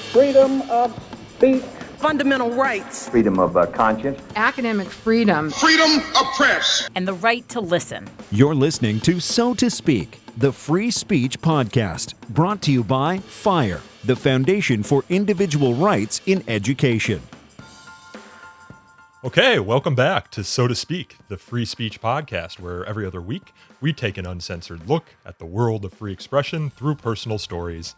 freedom of speech, fundamental rights, freedom of conscience, academic freedom, freedom of press, and the right to listen. You're listening to So to Speak, the Free Speech Podcast, brought to you by FIRE, the Foundation for Individual Rights in Education. Okay, welcome back to So to Speak, the Free Speech Podcast, where every other week we take an uncensored look at the world of free expression through personal stories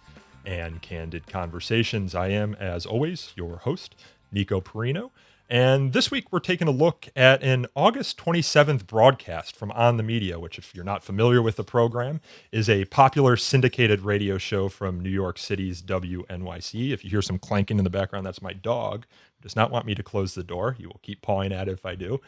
and candid conversations. I am, as always, your host, Nico Perino. And this week we're taking a look at an August 27th broadcast from On the Media, which, if you're not familiar with the program, is a popular syndicated radio show from New York City's WNYC. If you hear some clanking in the background, that's my dog. He does not want me to close the door. He will keep pawing at it if I do.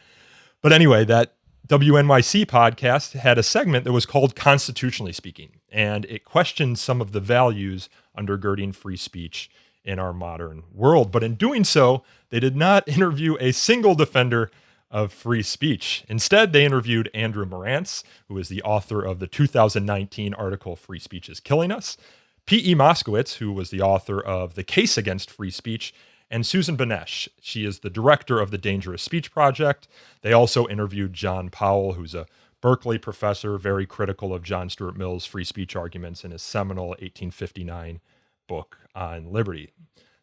But anyway, that WNYC podcast had a segment that was called Constitutionally Speaking, and it questioned some of the values undergirding free speech in our modern world. But in doing so, they did not interview a single defender of free speech. Instead, they interviewed Andrew Marantz, who is the author of the 2019 article, Free Speech is Killing Us, P.E. Moskowitz, who was the author of The Case Against Free Speech, and Susan Benesch. She is the director of the Dangerous Speech Project. They also interviewed John Powell, who's a Berkeley professor, very critical of John Stuart Mill's free speech arguments in his seminal 1859 book on liberty.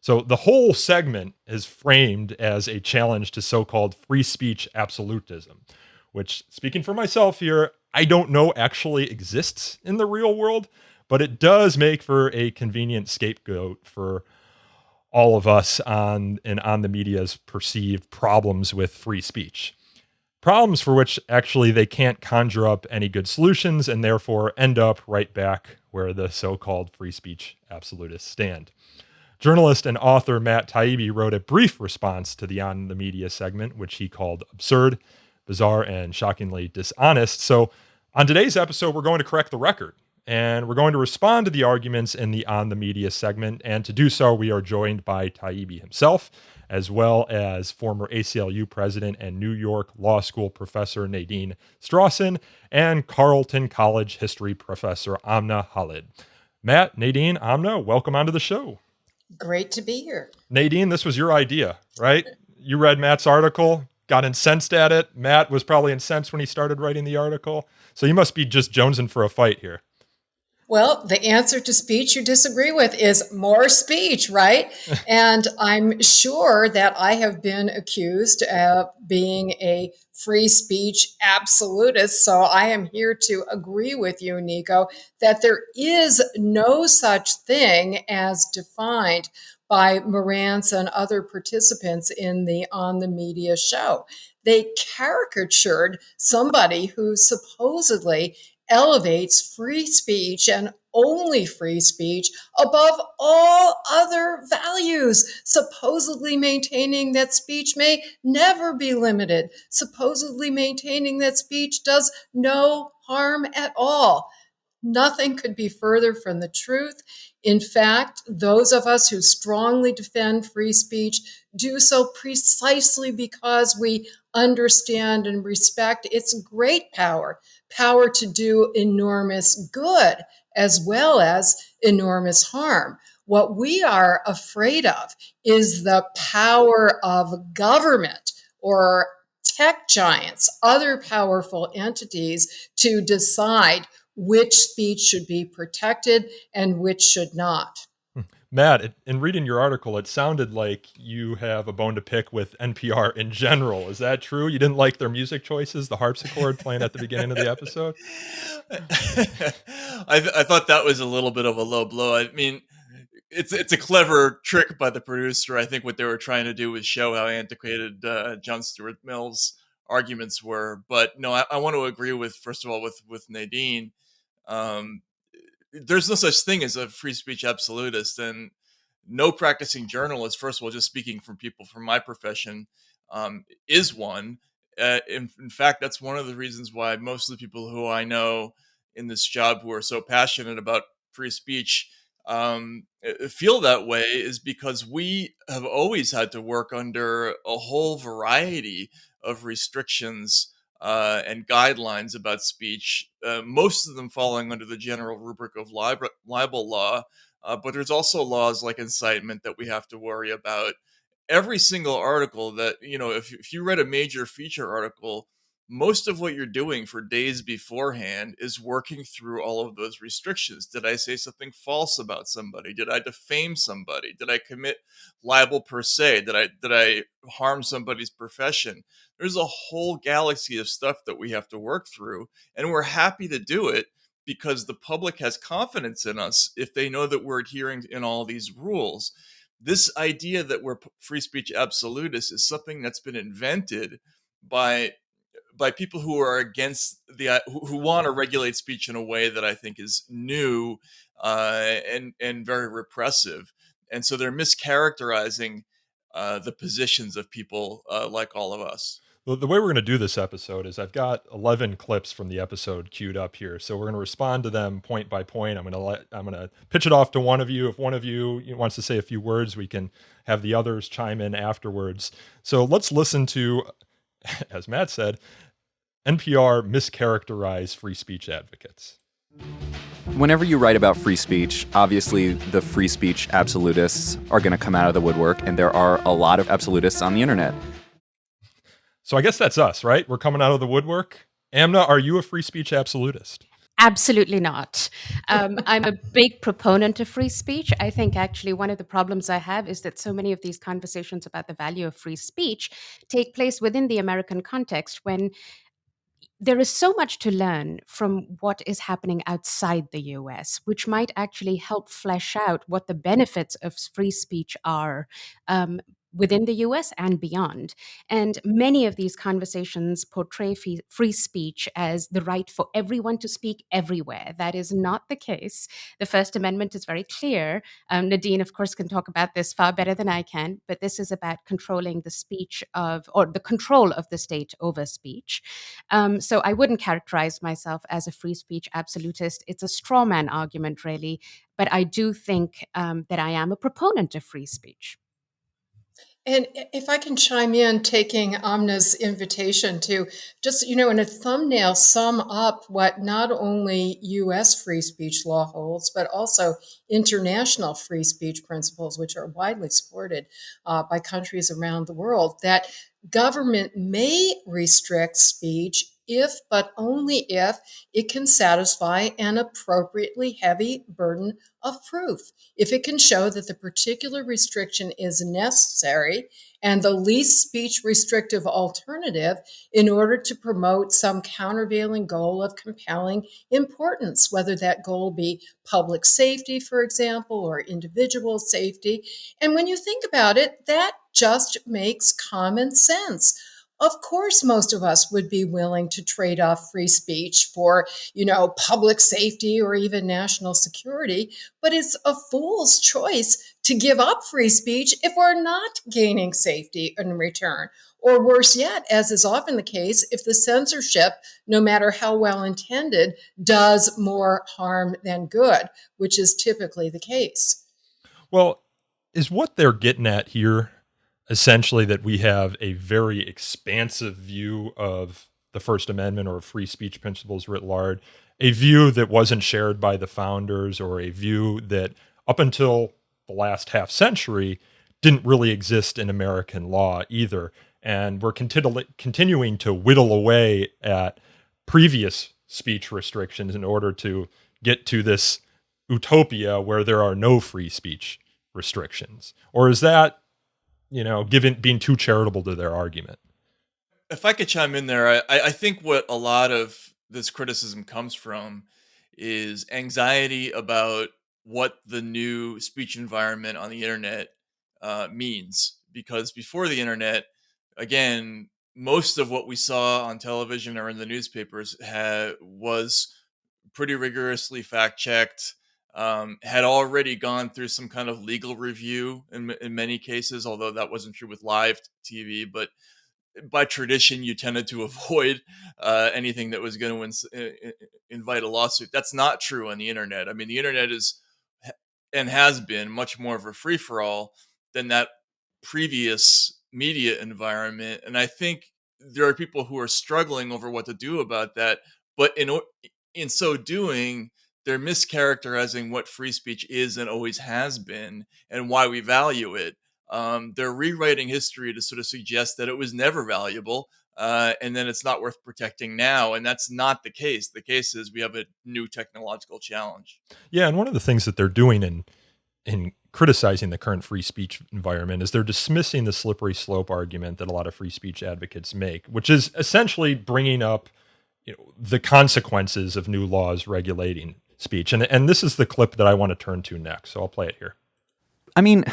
So the whole segment is framed as a challenge to so-called free speech absolutism, which, speaking for myself here, I don't know actually exists in the real world, but it does make for a convenient scapegoat for all of us on the media's perceived problems with free speech. Problems for which actually they can't conjure up any good solutions and therefore end up right back where the so-called free speech absolutists stand. Journalist and author Matt Taibbi wrote a brief response to the On the Media segment, which he called absurd, bizarre, and shockingly dishonest. So on today's episode, we're going to correct the record, and we're going to respond to the arguments in the On the Media segment. And to do so, we are joined by Taibbi himself, as well as former ACLU president and New York Law School professor Nadine Strossen and Carleton College history professor Amna Khalid. Matt, Nadine, Amna, welcome onto the show. Great to be here. Nadine, this was your idea, right? You read Matt's article, got incensed at it. Matt was probably incensed when he started writing the article. So you must be just jonesing for a fight here. Well, the answer to speech you disagree with is more speech, right? And I'm sure that I have been accused of being a free speech absolutist. So I am here to agree with you, Nico, that there is no such thing as defined by Marantz and other participants in the On the Media show. They caricatured somebody who supposedly elevates free speech and only free speech above all other values, supposedly maintaining that speech may never be limited, supposedly maintaining that speech does no harm at all. Nothing could be further from the truth. In fact, those of us who strongly defend free speech do so precisely because we understand and respect its great power to do enormous good as well as enormous harm. What we are afraid of is the power of government or tech giants, other powerful entities, to decide which speech should be protected and which should not. Matt, in reading your article, it sounded like you have a bone to pick with NPR in general. Is that true? You didn't like their music choices, the harpsichord playing at the beginning of the episode? I thought that was a little bit of a low blow. I mean, it's a clever trick by the producer. I think what they were trying to do was show how antiquated John Stuart Mill's arguments were. But no, I want to agree with, first of all, with Nadine. There's no such thing as a free speech absolutist, and no practicing journalist, first of all, just speaking from people from my profession, is one. In fact, that's one of the reasons why most of the people who I know in this job who are so passionate about free speech feel that way, is because we have always had to work under a whole variety of restrictions and guidelines about speech, most of them falling under the general rubric of libel law, but there's also laws like incitement that we have to worry about. Every single article that, if you read a major feature article, most of what you're doing for days beforehand is working through all of those restrictions. Did I say something false about somebody? Did I defame somebody? Did I commit libel per se? Did I harm somebody's profession? There's a whole galaxy of stuff that we have to work through, and we're happy to do it because the public has confidence in us if they know that we're adhering in all these rules. This idea that we're free speech absolutists is something that's been invented by people who are against who want to regulate speech in a way that I think is new and very repressive, and so they're mischaracterizing the positions of people like all of us. The way we're going to do this episode is I've got 11 clips from the episode queued up here. So we're going to respond to them point by point. I'm going to pitch it off to one of you. If one of you wants to say a few words, we can have the others chime in afterwards. So let's listen to, as Matt said, NPR mischaracterize free speech advocates. Whenever you write about free speech, obviously the free speech absolutists are going to come out of the woodwork, and there are a lot of absolutists on the internet. So I guess that's us, right? We're coming out of the woodwork. Amna, are you a free speech absolutist? Absolutely not. I'm a big proponent of free speech. I think actually one of the problems I have is that so many of these conversations about the value of free speech take place within the American context when there is so much to learn from what is happening outside the US, which might actually help flesh out what the benefits of free speech are within the US and beyond. And many of these conversations portray free speech as the right for everyone to speak everywhere. That is not the case. The First Amendment is very clear. Nadine, of course, can talk about this far better than I can, but this is about controlling the speech or the control of the state over speech. So I wouldn't characterize myself as a free speech absolutist. It's a straw man argument, really. But I do think that I am a proponent of free speech. And if I can chime in, taking Amna's invitation to just, in a thumbnail, sum up what not only U.S. free speech law holds, but also international free speech principles, which are widely supported by countries around the world, that government may restrict speech if, but only if, it can satisfy an appropriately heavy burden of proof. If it can show that the particular restriction is necessary and the least speech restrictive alternative in order to promote some countervailing goal of compelling importance, whether that goal be public safety, for example, or individual safety. And when you think about it, that just makes common sense. Of course, most of us would be willing to trade off free speech for, public safety or even national security. But it's a fool's choice to give up free speech if we're not gaining safety in return. Or worse yet, as is often the case, if the censorship, no matter how well intended, does more harm than good, which is typically the case. Well, is what they're getting at here essentially that we have a very expansive view of the First Amendment or free speech principles writ large, a view that wasn't shared by the founders, or a view that up until the last half century didn't really exist in American law either. And we're continuing to whittle away at previous speech restrictions in order to get to this utopia where there are no free speech restrictions? Or is that, being too charitable to their argument? If I could chime in there, I think what a lot of this criticism comes from is anxiety about what the new speech environment on the internet means. Because before the internet, again, most of what we saw on television or in the newspapers was pretty rigorously fact-checked, had already gone through some kind of legal review in many cases, although that wasn't true with live TV. But by tradition, you tended to avoid anything that was going to invite a lawsuit. That's not true on the internet. I mean, the internet is and has been much more of a free-for-all than that previous media environment. And I think there are people who are struggling over what to do about that. But in so doing, they're mischaracterizing what free speech is and always has been and why we value it. They're rewriting history to sort of suggest that it was never valuable, and then it's not worth protecting now. And that's not the case. The case is we have a new technological challenge. Yeah, and one of the things that they're doing in criticizing the current free speech environment is they're dismissing the slippery slope argument that a lot of free speech advocates make, which is essentially bringing up, the consequences of new laws regulating speech. And this is the clip that I want to turn to next. So I'll play it here. I mean,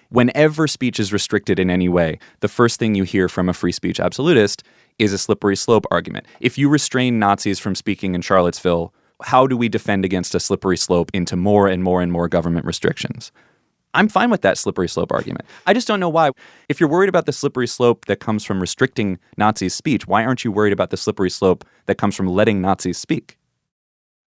whenever speech is restricted in any way, the first thing you hear from a free speech absolutist is a slippery slope argument. If you restrain Nazis from speaking in Charlottesville, how do we defend against a slippery slope into more and more and more government restrictions? I'm fine with that slippery slope argument. I just don't know why. If you're worried about the slippery slope that comes from restricting Nazis' speech, why aren't you worried about the slippery slope that comes from letting Nazis speak?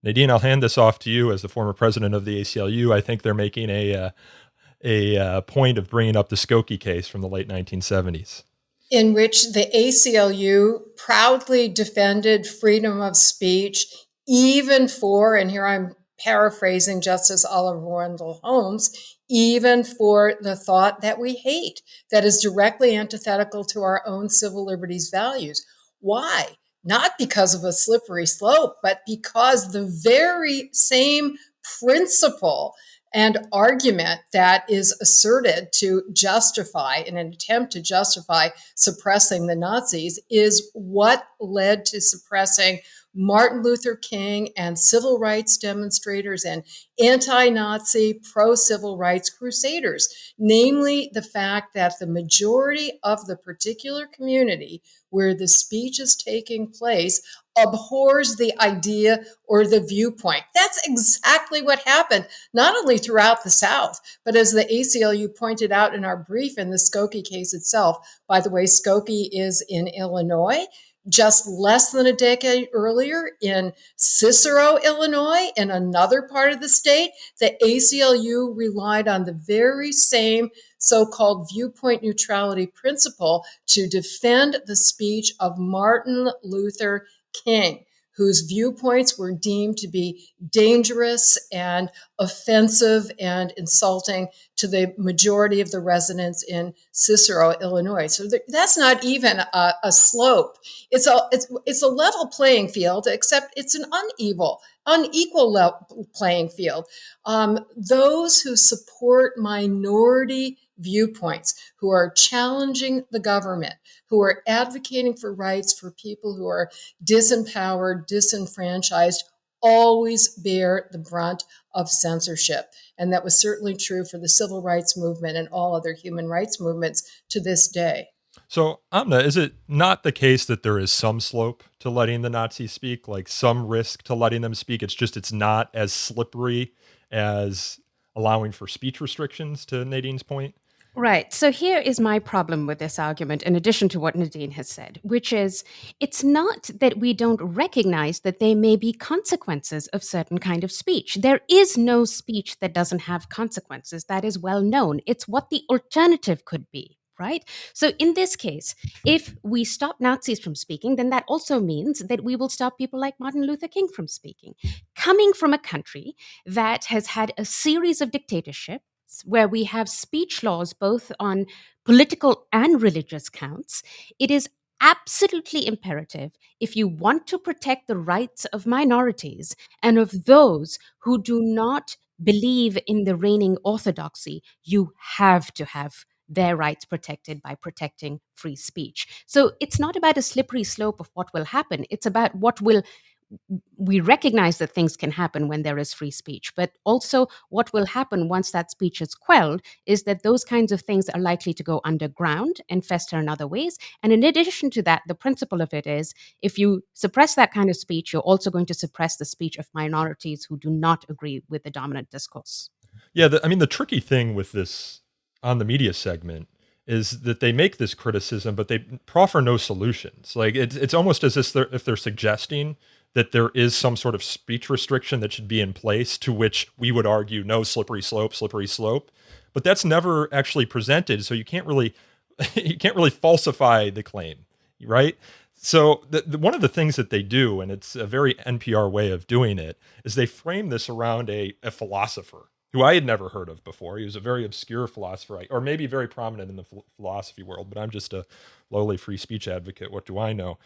Nadine, I'll hand this off to you as the former president of the ACLU. I think they're making a point of bringing up the Skokie case from the late 1970s. In which the ACLU proudly defended freedom of speech, even for, and here I'm paraphrasing Justice Oliver Wendell Holmes, even for the thought that we hate, that is directly antithetical to our own civil liberties values. Why? Not because of a slippery slope, but because the very same principle and argument that is asserted to justify, in an attempt to justify suppressing the Nazis, is what led to suppressing Martin Luther King and civil rights demonstrators and anti-Nazi, pro-civil rights crusaders, namely the fact that the majority of the particular community where the speech is taking place abhors the idea or the viewpoint. That's exactly what happened, not only throughout the South, but as the ACLU pointed out in our brief in the Skokie case itself. By the way, Skokie is in Illinois. Just less than a decade earlier in Cicero, Illinois, in another part of the state, the ACLU relied on the very same so-called viewpoint neutrality principle to defend the speech of Martin Luther King, whose viewpoints were deemed to be dangerous and offensive and insulting to the majority of the residents in Cicero, Illinois. So that's not even a slope. It's a level playing field, except it's an unequal level playing field. Those who support minority viewpoints, who are challenging the government, who are advocating for rights for people who are disempowered, disenfranchised, always bear the brunt of censorship. And that was certainly true for the civil rights movement and all other human rights movements to this day. So, Amna, is it not the case that there is some slope to letting the Nazis speak, like some risk to letting them speak? It's not as slippery as allowing for speech restrictions, to Nadine's point? Right. So here is my problem with this argument, in addition to what Nadine has said, which is it's not that we don't recognize that there may be consequences of certain kind of speech. There is no speech that doesn't have consequences. That is well known. It's what the alternative could be. Right? So in this case, if we stop Nazis from speaking, then that also means that we will stop people like Martin Luther King from speaking. Coming from a country that has had a series of dictatorships, where we have speech laws both on political and religious counts, it is absolutely imperative, if you want to protect the rights of minorities and of those who do not believe in the reigning orthodoxy, you have to have their rights protected by protecting free speech. So it's not about a slippery slope of what will happen. It's about we recognize that things can happen when there is free speech, but also what will happen once that speech is quelled is that those kinds of things are likely to go underground and fester in other ways. And in addition to that, the principle of it is if you suppress that kind of speech, you're also going to suppress the speech of minorities who do not agree with the dominant discourse. Yeah, the tricky thing with this on the media segment is that they make this criticism, but they proffer no solutions. Like it's almost as if they're suggesting that there is some sort of speech restriction that should be in place, to which we would argue no, slippery slope. But that's never actually presented, so you can't really falsify the claim, right? So one of the things that they do, and it's a very NPR way of doing it, is they frame this around a philosopher who I had never heard of before. He was a very obscure philosopher, or maybe very prominent in the philosophy world, but I'm just a lowly free speech advocate. What do I know?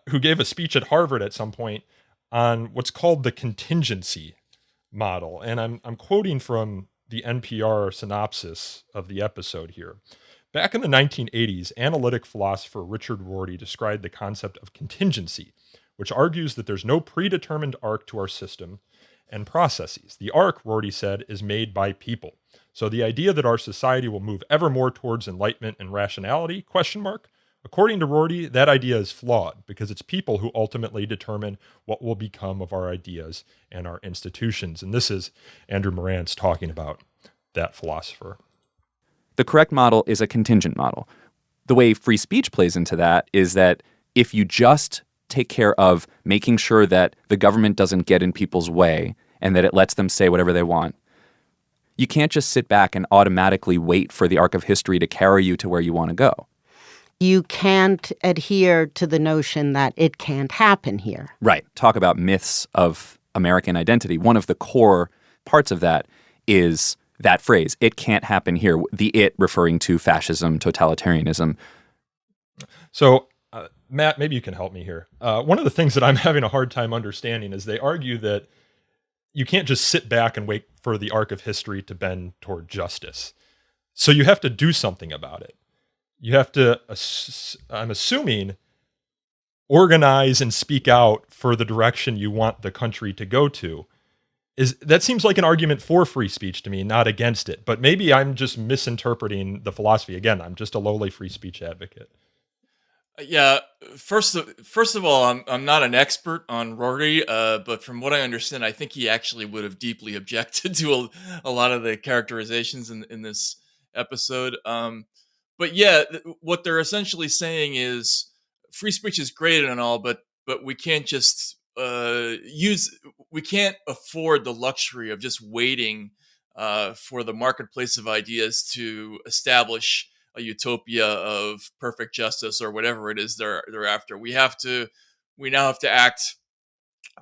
Who gave a speech at Harvard at some point on what's called the contingency model. And I'm quoting from the NPR synopsis of the episode here. Back in the 1980s, analytic philosopher Richard Rorty described the concept of contingency, which argues that there's no predetermined arc to our system and processes. The arc, Rorty said, is made by people. So the idea that our society will move ever more towards enlightenment and rationality, question mark, according to Rorty, that idea is flawed because it's people who ultimately determine what will become of our ideas and our institutions. And this is Andrew Morantz talking about that philosopher. The correct model is a contingent model. The way free speech plays into that is that if you just take care of making sure that the government doesn't get in people's way and that it lets them say whatever they want, you can't just sit back and automatically wait for the arc of history to carry you to where you want to go. You can't adhere to the notion that it can't happen here. Right. Talk about myths of American identity. One of the core parts of that is that phrase, it can't happen here, the it referring to fascism, totalitarianism. So, Matt, maybe you can help me here. One of the things that I'm having a hard time understanding is they argue that you can't just sit back and wait for the arc of history to bend toward justice. So you have to do something about it. You have to, I'm assuming, organize and speak out for the direction you want the country to go to. That seems like an argument for free speech to me, not against it. But maybe I'm just misinterpreting the philosophy. Again, I'm just a lowly free speech advocate. Yeah, first of all, I'm not an expert on Rory, but from what I understand, I think he actually would have deeply objected to a lot of the characterizations in this episode. But yeah, what they're essentially saying is free speech is great and all, but we can't just we can't afford the luxury of just waiting for the marketplace of ideas to establish a utopia of perfect justice or whatever it is they're after. We now have to act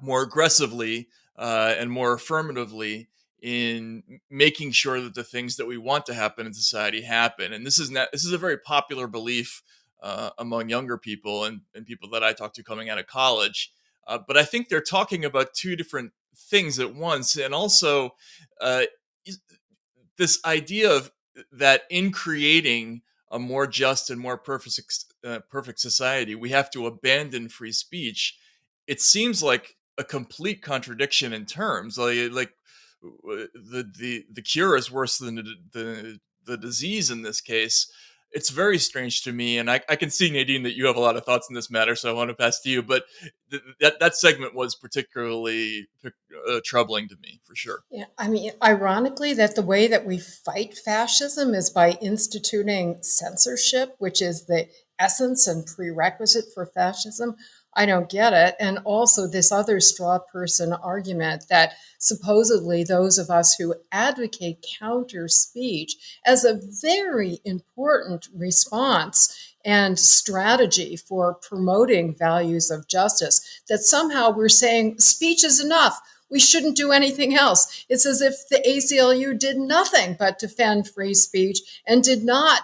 more aggressively and more affirmatively in making sure that the things that we want to happen in society happen. And this is a very popular belief among younger people and people that I talk to coming out of college. But I think they're talking about two different things at once. And also this idea of that in creating a more just and more perfect society, we have to abandon free speech. It seems like a complete contradiction in terms. Like the cure is worse than the disease in this case. It's very strange to me, and I can see, Nadine, that you have a lot of thoughts in this matter, so I want to pass to you. But that segment was particularly troubling to me, for sure. Yeah, I mean, ironically, that the way that we fight fascism is by instituting censorship, which is the essence and prerequisite for fascism. I don't get it. And also this other straw person argument that supposedly those of us who advocate counter speech as a very important response and strategy for promoting values of justice, that somehow we're saying speech is enough. We shouldn't do anything else. It's as if the ACLU did nothing but defend free speech and did not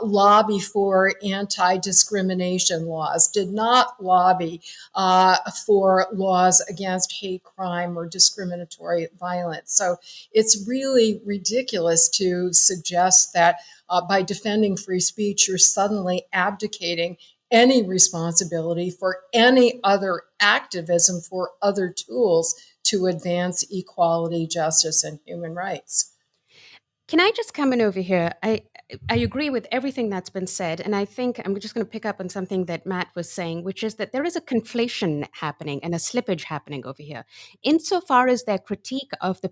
lobby for anti-discrimination laws, did not lobby for laws against hate crime or discriminatory violence. So it's really ridiculous to suggest that by defending free speech, you're suddenly abdicating any responsibility for any other activism for other tools to advance equality, justice, and human rights. Can I just come in over here? I agree with everything that's been said, and I think I'm just going to pick up on something that Matt was saying, which is that there is a conflation happening and a slippage happening over here. Insofar as their critique of the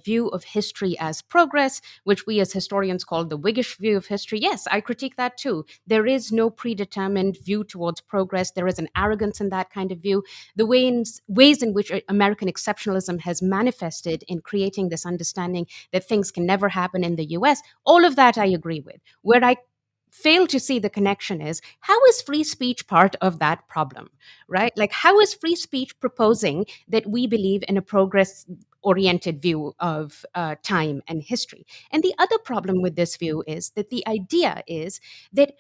view of history as progress, which we as historians call the Whiggish view of history, yes, I critique that too. There is no predetermined view towards progress. There is an arrogance in that kind of view. The ways in which American exceptionalism has manifested in creating this understanding that things can never happen in the US, all of that I agree with. Where I fail to see the connection is, how is free speech part of that problem, right? Like, how is free speech proposing that we believe in a progress oriented view of time and history? And the other problem with this view is that the idea is that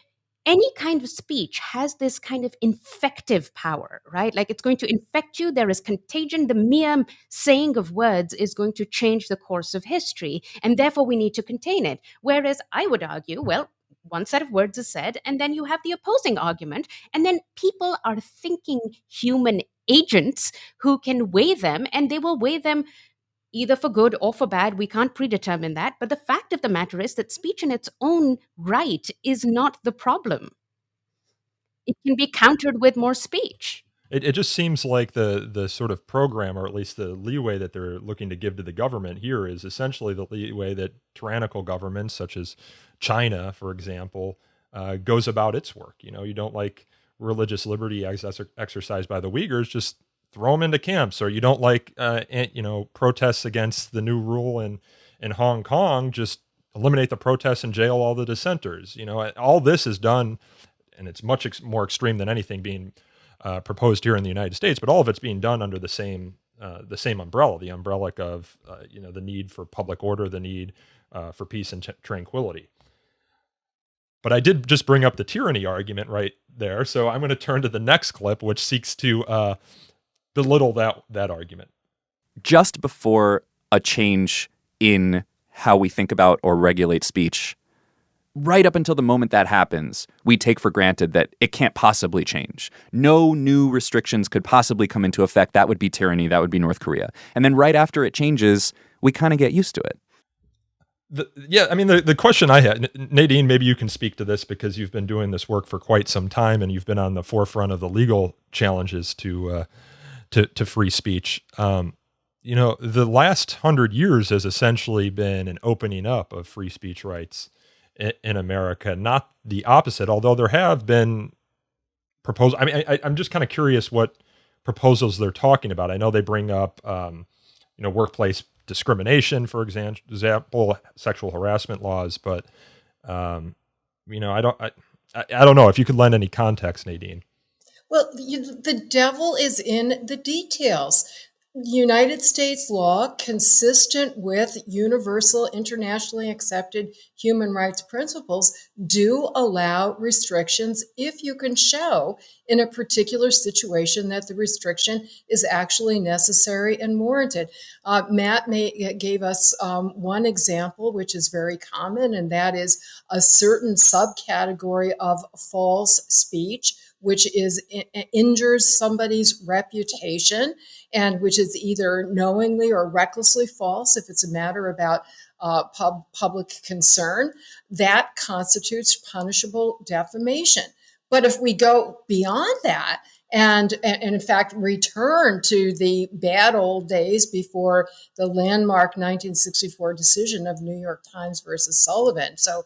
any kind of speech has this kind of infective power, right? Like, it's going to infect you. There is contagion. The mere saying of words is going to change the course of history, and therefore we need to contain it. Whereas I would argue, well, one set of words is said, and then you have the opposing argument, and then people are thinking human agents who can weigh them, and they will weigh them either for good or for bad. We can't predetermine that. But the fact of the matter is that speech in its own right is not the problem. It can be countered with more speech. It just seems like the sort of program, or at least the leeway that they're looking to give to the government here, is essentially the leeway that tyrannical governments, such as China, for example, goes about its work. You don't like religious liberty exercised by the Uyghurs, just throw them into camps. Or you don't like, protests against the new rule in Hong Kong, just eliminate the protests and jail all the dissenters. All this is done, and it's much more extreme than anything being proposed here in the United States, but all of it's being done under the same umbrella, the umbrella of the need for public order, the need for peace and tranquility. But I did just bring up the tyranny argument right there, so I'm going to turn to the next clip, which seeks to belittle that argument. Just before a change in how we think about or regulate speech, right up until the moment that happens, we take for granted that it can't possibly change. No new restrictions could possibly come into effect. That would be tyranny. That would be North Korea. And then right after it changes, we kind of get used to it. The question I had, Nadine, maybe you can speak to this because you've been doing this work for quite some time and you've been on the forefront of the legal challenges to free speech. The last 100 years has essentially been an opening up of free speech rights in America, not the opposite, although there have been proposals. I'm just kind of curious what proposals they're talking about. I know they bring up, workplace discrimination, for example, sexual harassment laws, but, I don't know if you could lend any context, Nadine. Well, the devil is in the details. United States law, consistent with universal, internationally accepted human rights principles, do allow restrictions if you can show in a particular situation that the restriction is actually necessary and warranted. Matt gave us one example, which is very common, and that is a certain subcategory of false speech, which injures somebody's reputation, and which is either knowingly or recklessly false if it's a matter about public concern. That constitutes punishable defamation. But if we go beyond that and in fact return to the bad old days before the landmark 1964 decision of New York Times versus Sullivan, so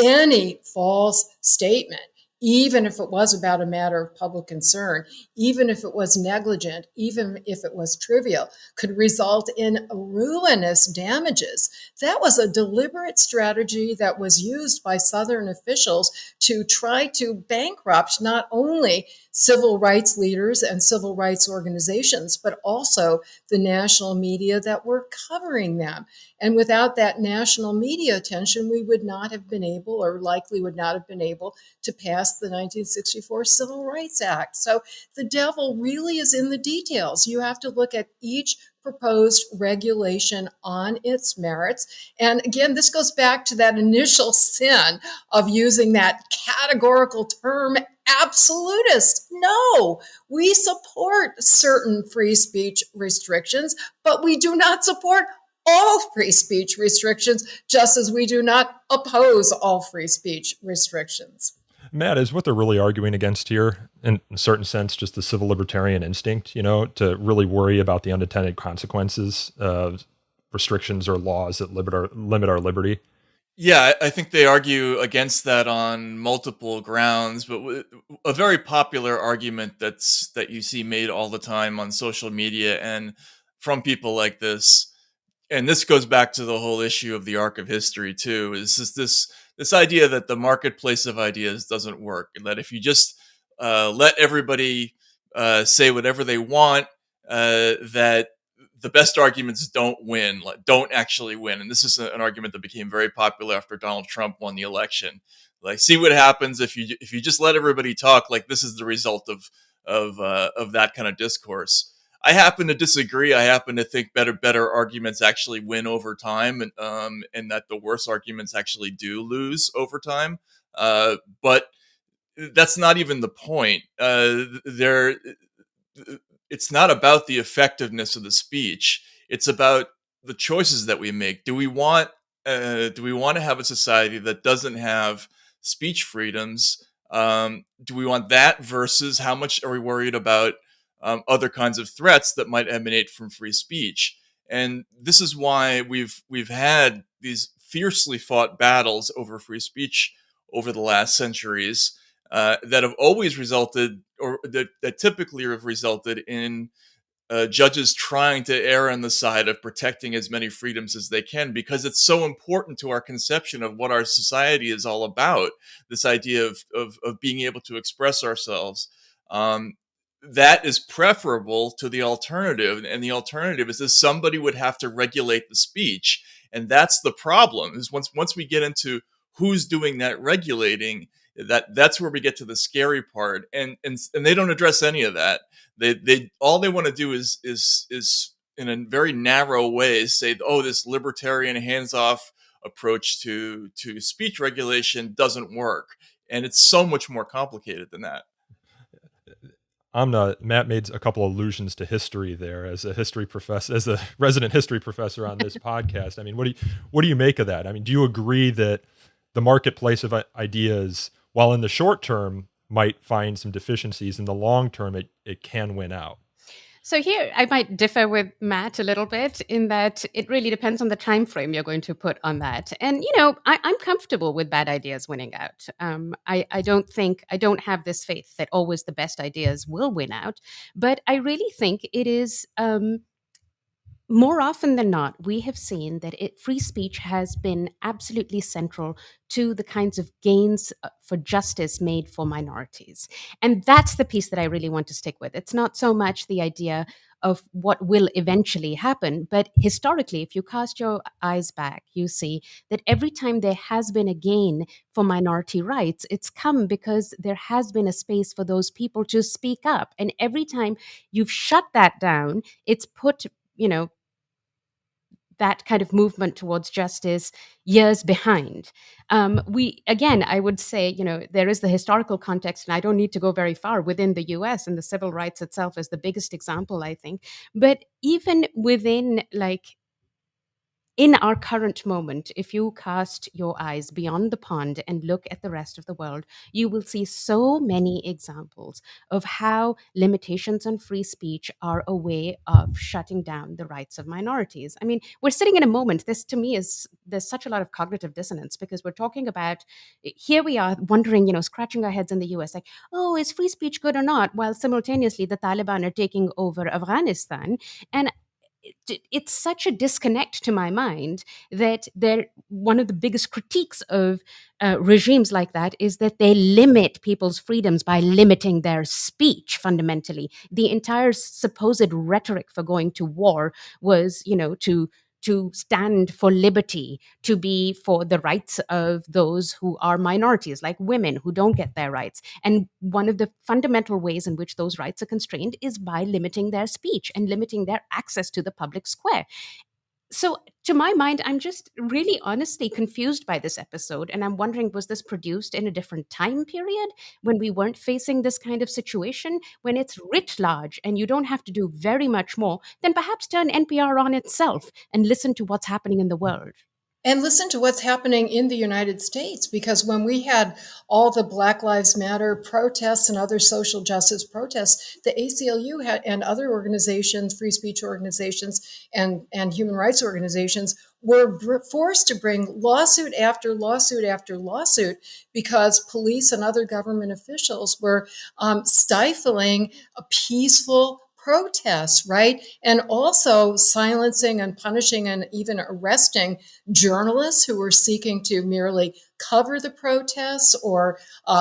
any false statement, even if it was about a matter of public concern, even if it was negligent, even if it was trivial, could result in ruinous damages. That was a deliberate strategy that was used by Southern officials to try to bankrupt not only civil rights leaders and civil rights organizations, but also the national media that were covering them. And without that national media attention, we would not have been able, or likely would not have been able, to pass the 1964 Civil Rights Act. So the devil really is in the details. You have to look at each proposed regulation on its merits. And again, this goes back to that initial sin of using that categorical term, absolutist. No, we support certain free speech restrictions, but we do not support all free speech restrictions, just as we do not oppose all free speech restrictions. Matt, is what they're really arguing against here, in a certain sense, just the civil libertarian instinct, to really worry about the unintended consequences of restrictions or laws that limit our liberty? Yeah, I think they argue against that on multiple grounds, but a very popular argument that you see made all the time on social media and from people like this, and this goes back to the whole issue of the arc of history too, is this this idea that the marketplace of ideas doesn't work, and that if you just let everybody say whatever they want, that the best arguments don't actually win. And this is an argument that became very popular after Donald Trump won the election. Like, see what happens if you just let everybody talk. Like, this is the result of that kind of discourse. I happen to disagree. I happen to think better arguments actually win over time, and that the worst arguments actually do lose over time. But that's not even the point. It's not about the effectiveness of the speech. It's about the choices that we make. Do we want to have a society that doesn't have speech freedoms? Do we want that versus how much are we worried about other kinds of threats that might emanate from free speech? And this is why we've had these fiercely fought battles over free speech over the last centuries that have always resulted, or that typically have resulted in judges trying to err on the side of protecting as many freedoms as they can, because it's so important to our conception of what our society is all about. This idea of being able to express ourselves. That is preferable to the alternative. And the alternative is that somebody would have to regulate the speech. And that's the problem, is once we get into who's doing that regulating, that's where we get to the scary part. And they don't address any of that. They all they want to do is in a very narrow way say, oh, this libertarian hands-off approach to speech regulation doesn't work. And it's so much more complicated than that. Matt made a couple allusions to history there as a history professor, as a resident history professor on this podcast. I mean, what do you make of that? I mean, do you agree that the marketplace of ideas, while in the short term might find some deficiencies, in the long term it can win out? So here I might differ with Matt a little bit in that it really depends on the time frame you're going to put on that. And, I'm comfortable with bad ideas winning out. I don't have this faith that always the best ideas will win out, but I really think it is more often than not, we have seen that free speech has been absolutely central to the kinds of gains for justice made for minorities. And that's the piece that I really want to stick with. It's not so much the idea of what will eventually happen, but historically, if you cast your eyes back, you see that every time there has been a gain for minority rights, it's come because there has been a space for those people to speak up. And every time you've shut that down, it's put, that kind of movement towards justice years behind. I would say, there is the historical context, and I don't need to go very far within the US, and the civil rights itself is the biggest example, I think. But even within, in our current moment, if you cast your eyes beyond the pond and look at the rest of the world, you will see so many examples of how limitations on free speech are a way of shutting down the rights of minorities. I mean, we're sitting in a moment, this to me there's such a lot of cognitive dissonance, because we're talking about, here we are wondering, scratching our heads in the US, like, oh, is free speech good or not? While simultaneously the Taliban are taking over Afghanistan. And it's such a disconnect to my mind that one of the biggest critiques of regimes like that is that they limit people's freedoms by limiting their speech. Fundamentally, the entire supposed rhetoric for going to war was, to stand for liberty, to be for the rights of those who are minorities, like women who don't get their rights. And one of the fundamental ways in which those rights are constrained is by limiting their speech and limiting their access to the public square. So, to my mind, I'm just really honestly confused by this episode. And I'm wondering, was this produced in a different time period when we weren't facing this kind of situation? When it's writ large and you don't have to do very much more, then perhaps turn NPR on itself and listen to what's happening in the world. And listen to what's happening in the United States, because when we had all the Black Lives Matter protests and other social justice protests, the ACLU and other organizations, free speech organizations and human rights organizations, were forced to bring lawsuit after lawsuit after lawsuit because police and other government officials were stifling a peaceful protests, right? And also silencing and punishing and even arresting journalists who were seeking to merely cover the protests, or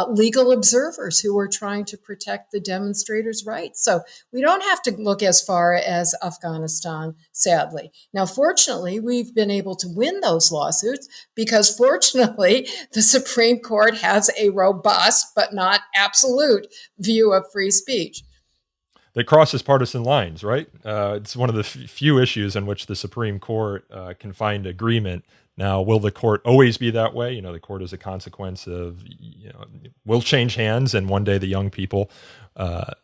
legal observers who were trying to protect the demonstrators' rights. So we don't have to look as far as Afghanistan, sadly. Now, fortunately, we've been able to win those lawsuits because, fortunately, the Supreme Court has a robust but not absolute view of free speech. That crosses partisan lines, right? It's one of the few issues in which the Supreme Court can find agreement. Now, will the court always be that way? You know, the court is a consequence of, will change hands, and one day the young people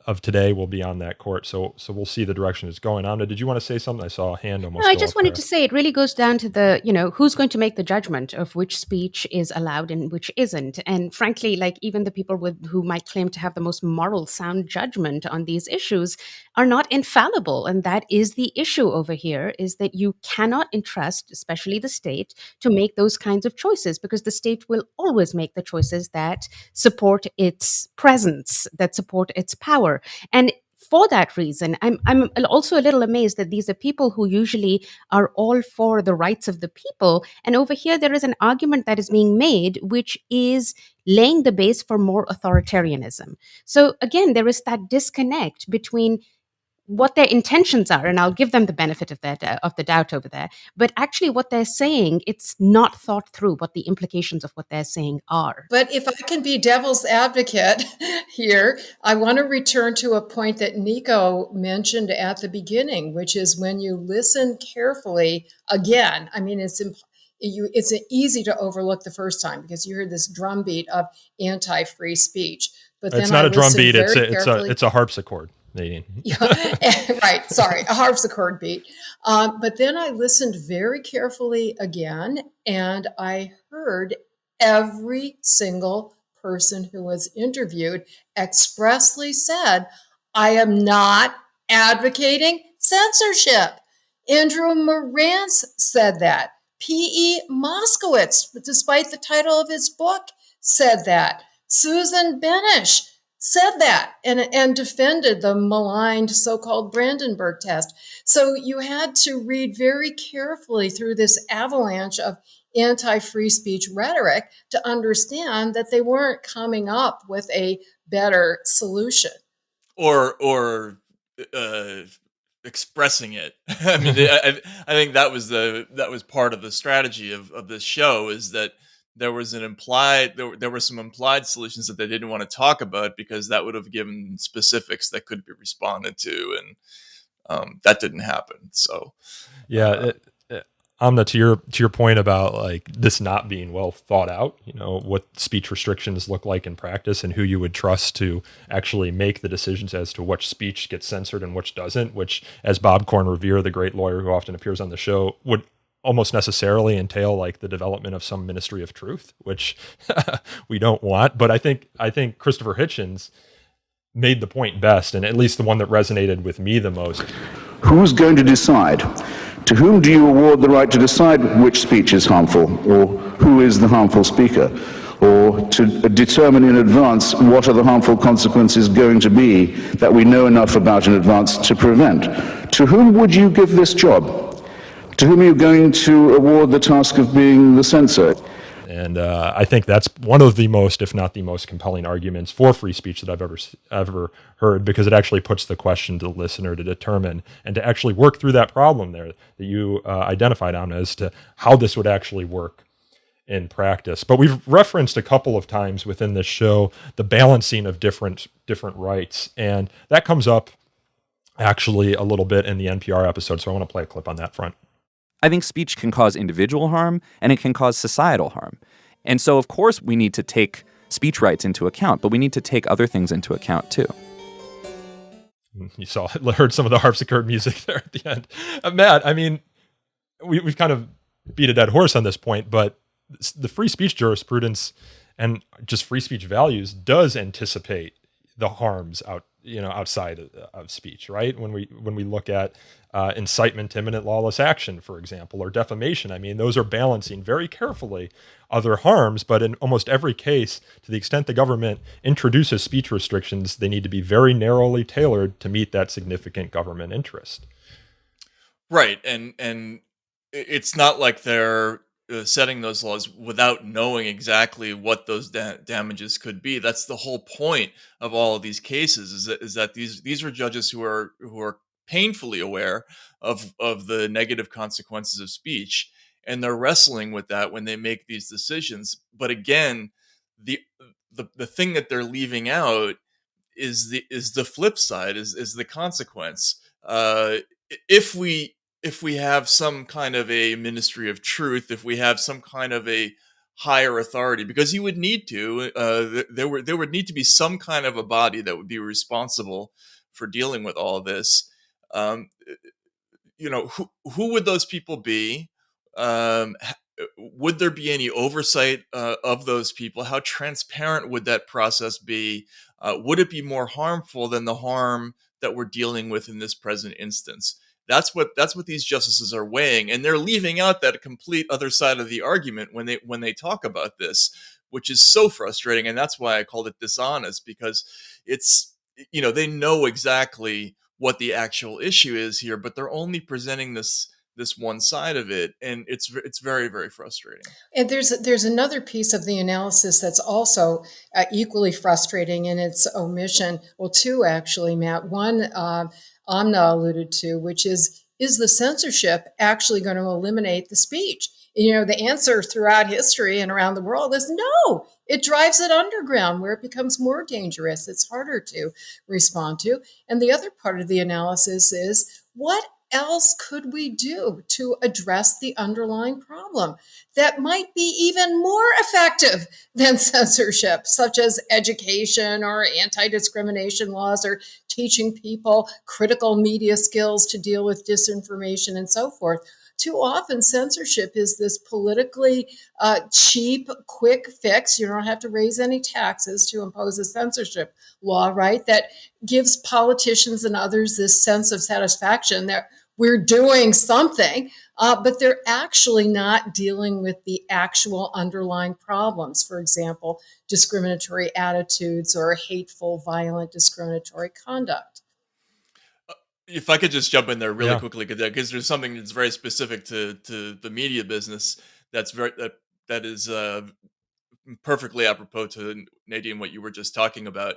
of today will be on that court. So we'll see the direction it's going. Amna, did you want to say something? I saw a hand almost. No, I just wanted to say it really goes down to the, who's going to make the judgment of which speech is allowed and which isn't. And frankly, like even the people who might claim to have the most moral sound judgment on these issues are not infallible. And that is the issue over here, is that you cannot entrust, especially the state, to make those kinds of choices, because the state will always make the choices that support its presence, that support its power. And for that reason, I'm also a little amazed that these are people who usually are all for the rights of the people. And over here, there is an argument that is being made, which is laying the base for more authoritarianism. So again, there is that disconnect between what their intentions are, and I'll give them the benefit of that of the doubt over there. But actually, what they're saying, it's not thought through what the implications of what they're saying are. But if I can be devil's advocate here, I want to return to a point that Nico mentioned at the beginning, which is when you listen carefully. Again, I mean, it's easy to overlook the first time because you hear this drumbeat of anti-free speech. But then it's not a drumbeat; it's a harpsichord. Nadine. Yeah, right. Sorry, a harpsichord beat. But then I listened very carefully again, and I heard every single person who was interviewed expressly said, I am not advocating censorship. Andrew Morantz said that. P.E. Moskowitz, despite the title of his book, said that. Susan Benesch said that and defended the maligned so-called Brandenburg test. So you had to read very carefully through this avalanche of anti-free speech rhetoric to understand that they weren't coming up with a better solution. Or expressing it. I mean, I think that was part of the strategy of this show, is that there was there were some implied solutions that they didn't want to talk about because that would have given specifics that could be responded to, and that didn't happen. So, Amna, to your point about like this not being well thought out, what speech restrictions look like in practice and who you would trust to actually make the decisions as to which speech gets censored and which doesn't, which, as Bob Korn-Revere, the great lawyer who often appears on the show, would almost necessarily entail like the development of some ministry of truth, which we don't want. But I think Christopher Hitchens made the point best, and at least the one that resonated with me the most. Who's going to decide? To whom do you award the right to decide which speech is harmful, or who is the harmful speaker, or to determine in advance what are the harmful consequences going to be that we know enough about in advance to prevent? To whom would you give this job? To whom are you going to award the task of being the censor? And I think that's one of the most, if not the most compelling arguments for free speech that I've ever heard, because it actually puts the question to the listener to determine and to actually work through that problem there that you identified, Amna, as to how this would actually work in practice. But we've referenced a couple of times within this show the balancing of different rights, and that comes up actually a little bit in the NPR episode, so I want to play a clip on that front. I think speech can cause individual harm and it can cause societal harm. And so, of course, we need to take speech rights into account, but we need to take other things into account too. You heard some of the harpsichord music there at the end. Matt, I mean, we've kind of beat a dead horse on this point, but the free speech jurisprudence and just free speech values does anticipate the harms out outside of speech, right? When we look at incitement to imminent lawless action, for example, or defamation, I mean, those are balancing very carefully other harms. But in almost every case, to the extent the government introduces speech restrictions, they need to be very narrowly tailored to meet that significant government interest. Right, and it's not like they're setting those laws without knowing exactly what those damages could be. That's the whole point of all of these cases. Is that these are judges who are painfully aware of the negative consequences of speech, and they're wrestling with that when they make these decisions. But again, the the thing that they're leaving out is the flip side, is the consequence. If we have some kind of a ministry of truth, if we have some kind of a higher authority, because you would need to, there would need to be some kind of a body that would be responsible for dealing with all of this. Um, who would those people be? Would there be any oversight of those people? How transparent would that process be? Would it be more harmful than the harm that we're dealing with in this present instance? That's what these justices are weighing, and they're leaving out that complete other side of the argument when they talk about this, which is so frustrating. And that's why I called it dishonest, because it's they know exactly what the actual issue is here, but they're only presenting this one side of it, and it's very, very frustrating. And there's another piece of the analysis that's also equally frustrating in its omission. Well, two actually, Matt. One, Amna alluded to, which is the censorship actually going to eliminate the speech? The answer throughout history and around the world is no. It drives it underground, where it becomes more dangerous. It's harder to respond to. And the other part of the analysis is, what else could we do to address the underlying problem that might be even more effective than censorship, such as education or anti-discrimination laws, or teaching people critical media skills to deal with disinformation and so forth? Too often, censorship is this politically cheap, quick fix. You don't have to raise any taxes to impose a censorship law, right? That gives politicians and others this sense of satisfaction that we're doing something, but they're actually not dealing with the actual underlying problems. For example, discriminatory attitudes or hateful, violent, discriminatory conduct. If I could just jump in there really quickly, because there's something that's very specific to the media business that is perfectly apropos to, Nadine, what you were just talking about.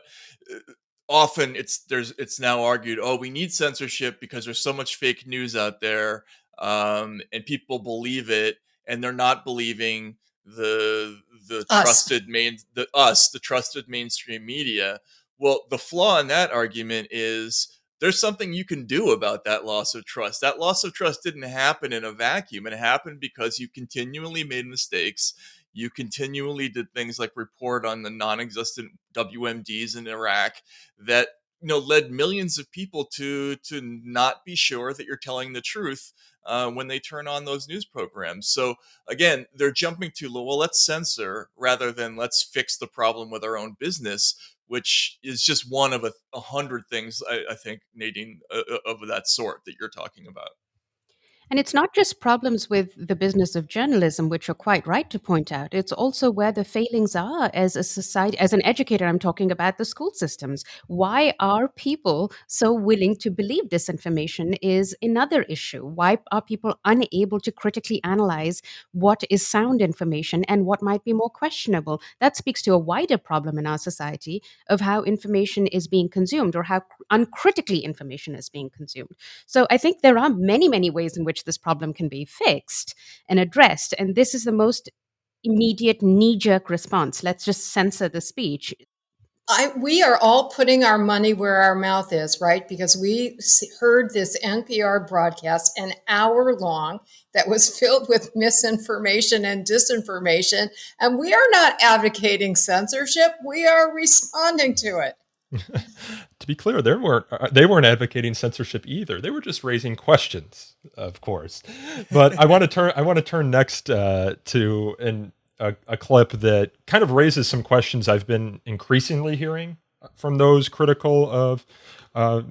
Often it's now argued, oh, we need censorship because there's so much fake news out there, and people believe it, and they're not believing the trusted mainstream media. Well, the flaw in that argument is there's something you can do about that loss of trust. That loss of trust didn't happen in a vacuum. It happened because you continually made mistakes. You continually did things like report on the non-existent WMDs in Iraq that led millions of people to not be sure that you're telling the truth when they turn on those news programs. So again, they're jumping to, well, let's censor rather than let's fix the problem with our own business, which is just one of 100 things, I think, Nadine, of that sort that you're talking about. And it's not just problems with the business of journalism, which you're quite right to point out. It's also where the failings are as a society. As an educator, I'm talking about the school systems. Why are people so willing to believe disinformation is another issue. Why are people unable to critically analyze what is sound information and what might be more questionable? That speaks to a wider problem in our society of how information is being consumed, or how uncritically information is being consumed. So I think there are many, many ways in which this problem can be fixed and addressed. And this is the most immediate knee-jerk response. Let's just censor the speech. We are all putting our money where our mouth is, right? Because we heard this NPR broadcast, an hour long, that was filled with misinformation and disinformation. And we are not advocating censorship. We are responding to it. To be clear, they weren't advocating censorship either. They were just raising questions, of course. But I want to turn next to a clip that kind of raises some questions I've been increasingly hearing from those critical of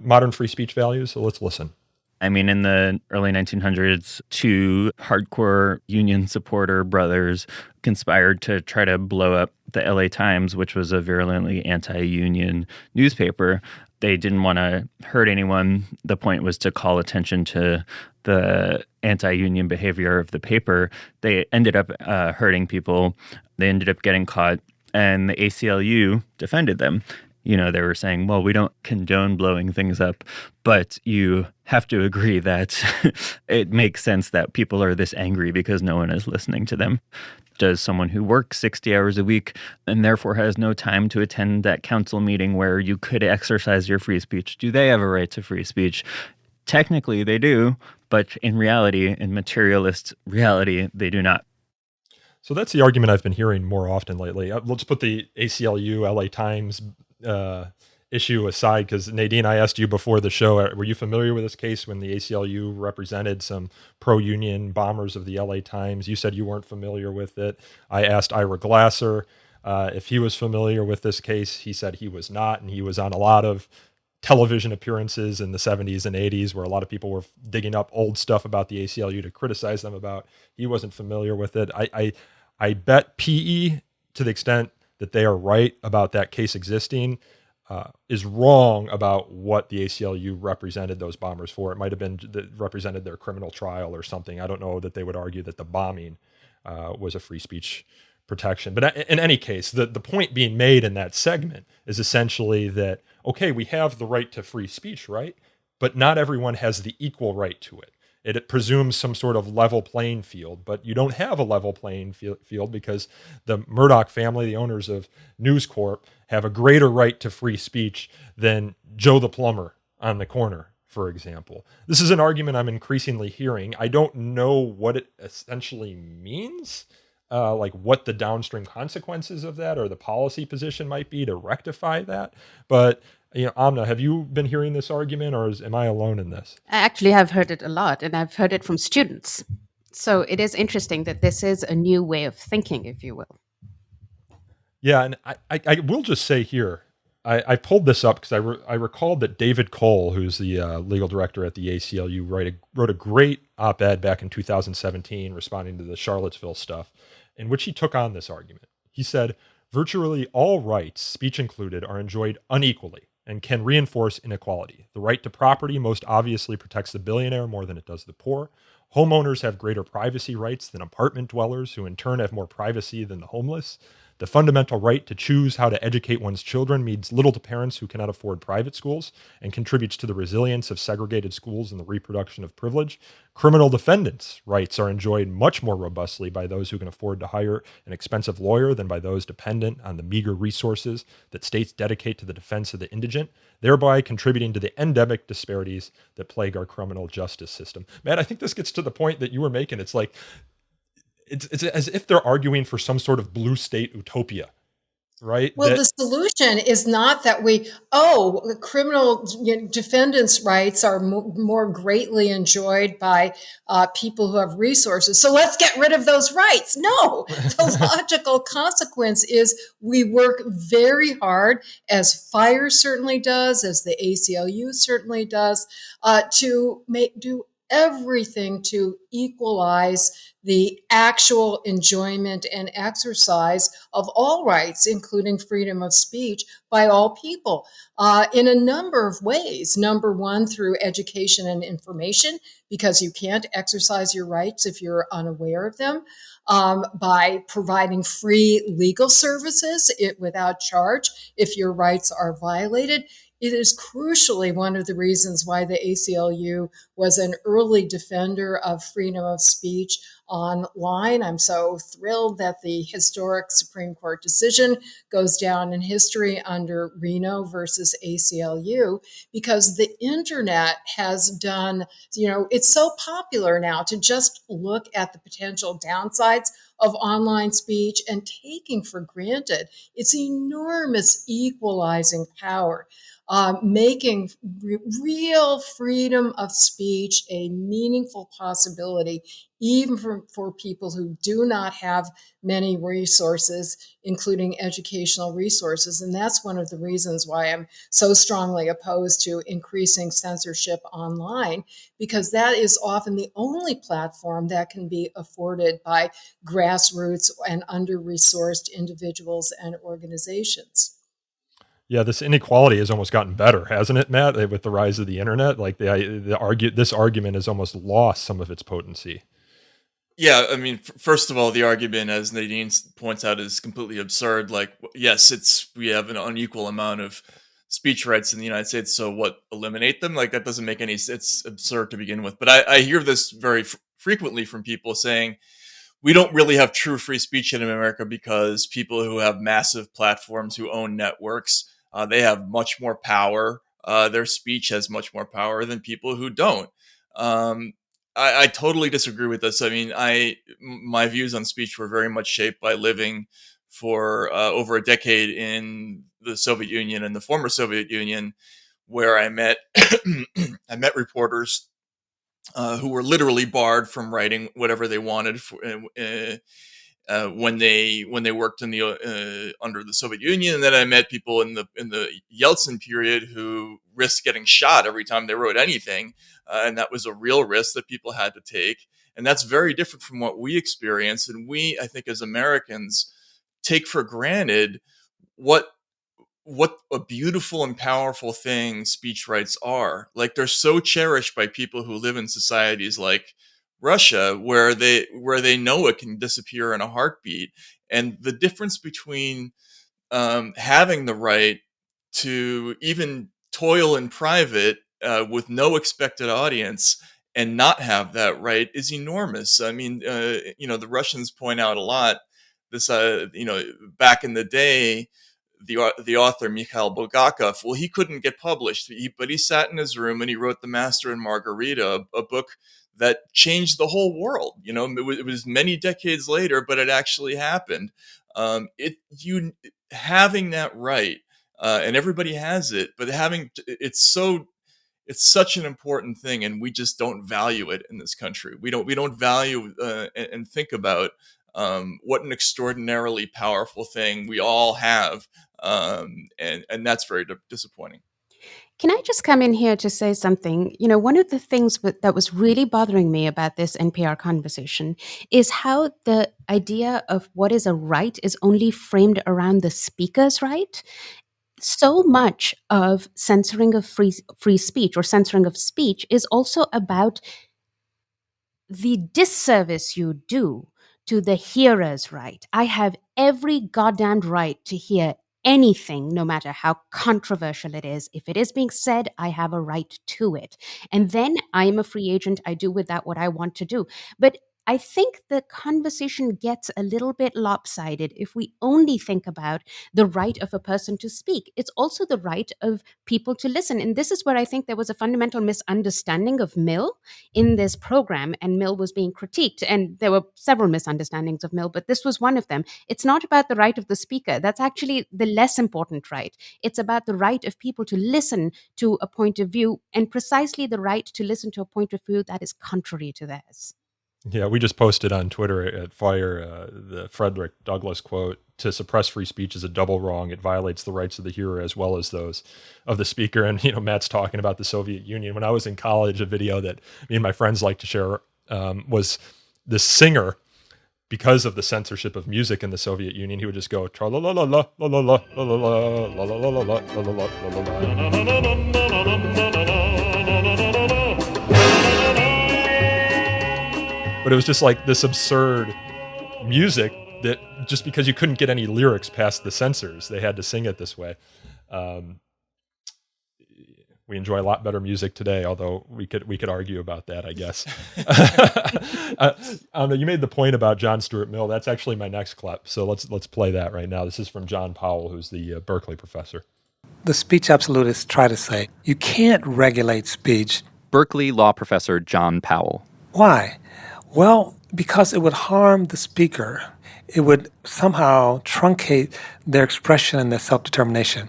modern free speech values? So let's listen. I mean, in the early 1900s, two hardcore union supporter brothers conspired to try to blow up the LA Times, which was a virulently anti-union newspaper. They didn't want to hurt anyone. The point was to call attention to the anti-union behavior of the paper. They ended up hurting people. They ended up getting caught, and the ACLU defended them. You know, they were saying, well, we don't condone blowing things up, but you have to agree that it makes sense that people are this angry because no one is listening to them. Does someone who works 60 hours a week and therefore has no time to attend that council meeting where you could exercise your free speech, do they have a right to free speech? Technically, they do, but in reality, in materialist reality, they do not. So that's the argument I've been hearing more often lately. Let's put the ACLU, LA Times issue aside, because Nadine, I asked you before the show, were you familiar with this case when the ACLU represented some pro-union bombers of the LA Times? You said you weren't familiar with it. I asked Ira Glasser if he was familiar with this case. He said he was not, and he was on a lot of television appearances in the 70s and 80s where a lot of people were digging up old stuff about the ACLU to criticize them about. He wasn't familiar with it. I bet PE, to the extent that they are right about that case existing, is wrong about what the ACLU represented those bombers for. It might have been that represented their criminal trial or something. I don't know that they would argue that the bombing was a free speech protection. But in any case, the point being made in that segment is essentially that, okay, we have the right to free speech, right? But not everyone has the equal right to it. It presumes some sort of level playing field, but you don't have a level playing field because the Murdoch family, the owners of News Corp, have a greater right to free speech than Joe the plumber on the corner, for example. This is an argument I'm increasingly hearing. I don't know what it essentially means, like what the downstream consequences of that or the policy position might be to rectify that. But Amna, have you been hearing this argument, or am I alone in this? I actually have heard it a lot, and I've heard it from students. So it is interesting that this is a new way of thinking, if you will. Yeah, and I will just say here, I pulled this up because I recalled that David Cole, who's the legal director at the ACLU, wrote a great op-ed back in 2017 responding to the Charlottesville stuff, in which he took on this argument. He said, virtually all rights, speech included, are enjoyed unequally and can reinforce inequality. The right to property most obviously protects the billionaire more than it does the poor. Homeowners have greater privacy rights than apartment dwellers, who in turn have more privacy than the homeless. The fundamental right to choose how to educate one's children means little to parents who cannot afford private schools and contributes to the resilience of segregated schools and the reproduction of privilege. Criminal defendants' rights are enjoyed much more robustly by those who can afford to hire an expensive lawyer than by those dependent on the meager resources that states dedicate to the defense of the indigent, thereby contributing to the endemic disparities that plague our criminal justice system. Matt, I think this gets to the point that you were making. It's like, it's as if they're arguing for some sort of blue state utopia, right? Well, the solution is not that criminal defendants' rights are more greatly enjoyed by people who have resources, so let's get rid of those rights. No, the logical consequence is we work very hard, as FIRE certainly does, as the ACLU certainly does, to do everything to equalize the actual enjoyment and exercise of all rights, including freedom of speech, by all people in a number of ways. Number one, through education and information, because you can't exercise your rights if you're unaware of them. By providing free legal services without charge if your rights are violated. It is crucially one of the reasons why the ACLU was an early defender of freedom of speech online. I'm so thrilled that the historic Supreme Court decision goes down in history under Reno versus ACLU, because the internet has done, it's so popular now to just look at the potential downsides of online speech and taking for granted its enormous equalizing power. Making real freedom of speech a meaningful possibility, even for people who do not have many resources including educational resources. And that's one of the reasons why I'm so strongly opposed to increasing censorship online, because that is often the only platform that can be afforded by grassroots and under-resourced individuals and organizations. Yeah, this inequality has almost gotten better, hasn't it, Matt? With the rise of the internet, like this argument has almost lost some of its potency. Yeah, I mean, first of all, the argument, as Nadine points out, is completely absurd. Like, yes, we have an unequal amount of speech rights in the United States, so what, eliminate them? Like, that doesn't make any sense. It's absurd to begin with. But I hear this very frequently from people saying, we don't really have true free speech in America because people who have massive platforms, who own networks, they have much more power. Their speech has much more power than people who don't. I totally disagree with this. I mean, my views on speech were very much shaped by living for over a decade in the Soviet Union and the former Soviet Union, where I met reporters who were literally barred from writing whatever they wanted when they worked in the under the Soviet Union. And then I met people in the Yeltsin period who risked getting shot every time they wrote anything, and that was a real risk that people had to take. And that's very different from what we experience. And we, I think, as Americans, take for granted what a beautiful and powerful thing speech rights are. Like, they're so cherished by people who live in societies like Russia, where they know it can disappear in a heartbeat. And the difference between having the right to even toil in private with no expected audience and not have that right is enormous. I mean, the Russians point out a lot this, back in the day, the author Mikhail Bulgakov, well, he couldn't get published, but he sat in his room and he wrote The Master and Margarita, a book that changed the whole world. It was many decades later, but it actually happened. Having that right, and everybody has it, but it's such an important thing, and we just don't value it in this country. We don't value and think about what an extraordinarily powerful thing we all have, and that's very disappointing. Can I just come in here to say something? One of the things that was really bothering me about this NPR conversation is how the idea of what is a right is only framed around the speaker's right. So much of censoring of free speech or censoring of speech is also about the disservice you do to the hearer's right. I have every goddamned right to hear anything, no matter how controversial it is. If it is being said, I have a right to it. And then I am a free agent. I do with that what I want to do. But I think the conversation gets a little bit lopsided if we only think about the right of a person to speak. It's also the right of people to listen. And this is where I think there was a fundamental misunderstanding of Mill in this program, and Mill was being critiqued. And there were several misunderstandings of Mill, but this was one of them. It's not about the right of the speaker. That's actually the less important right. It's about the right of people to listen to a point of view, and precisely the right to listen to a point of view that is contrary to theirs. Yeah, we just posted on Twitter at Fire the Frederick Douglass quote: "To suppress free speech is a double wrong. It violates the rights of the hearer as well as those of the speaker." And, Matt's talking about the Soviet Union. When I was in college, a video that me and my friends like to share was this singer. Because of the censorship of music in the Soviet Union, he would just go tra la la la la la la la la la la la la la la. But it was just like this absurd music that just because you couldn't get any lyrics past the censors, they had to sing it this way. We enjoy a lot better music today, although we could argue about that, I guess. You made the point about John Stuart Mill. That's actually my next clip, so let's play that right now. This is from John Powell, who's the Berkeley professor. The speech absolutists try to say you can't regulate speech. Berkeley law professor John Powell. Why? Well, because it would harm the speaker. It would somehow truncate their expression and their self-determination.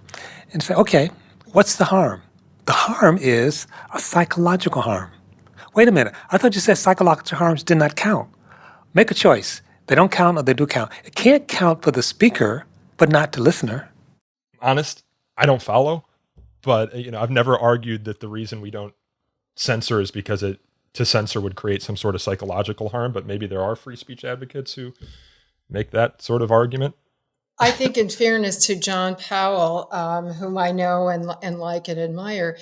And say, okay, what's the harm? The harm is a psychological harm. Wait a minute. I thought you said psychological harms did not count. Make a choice. They don't count or they do count. It can't count for the speaker but not the listener. Honest, I don't follow, but I've never argued that the reason we don't censor is because to censor would create some sort of psychological harm, but maybe there are free speech advocates who make that sort of argument. I think, in fairness to John Powell, whom I know and like and admire,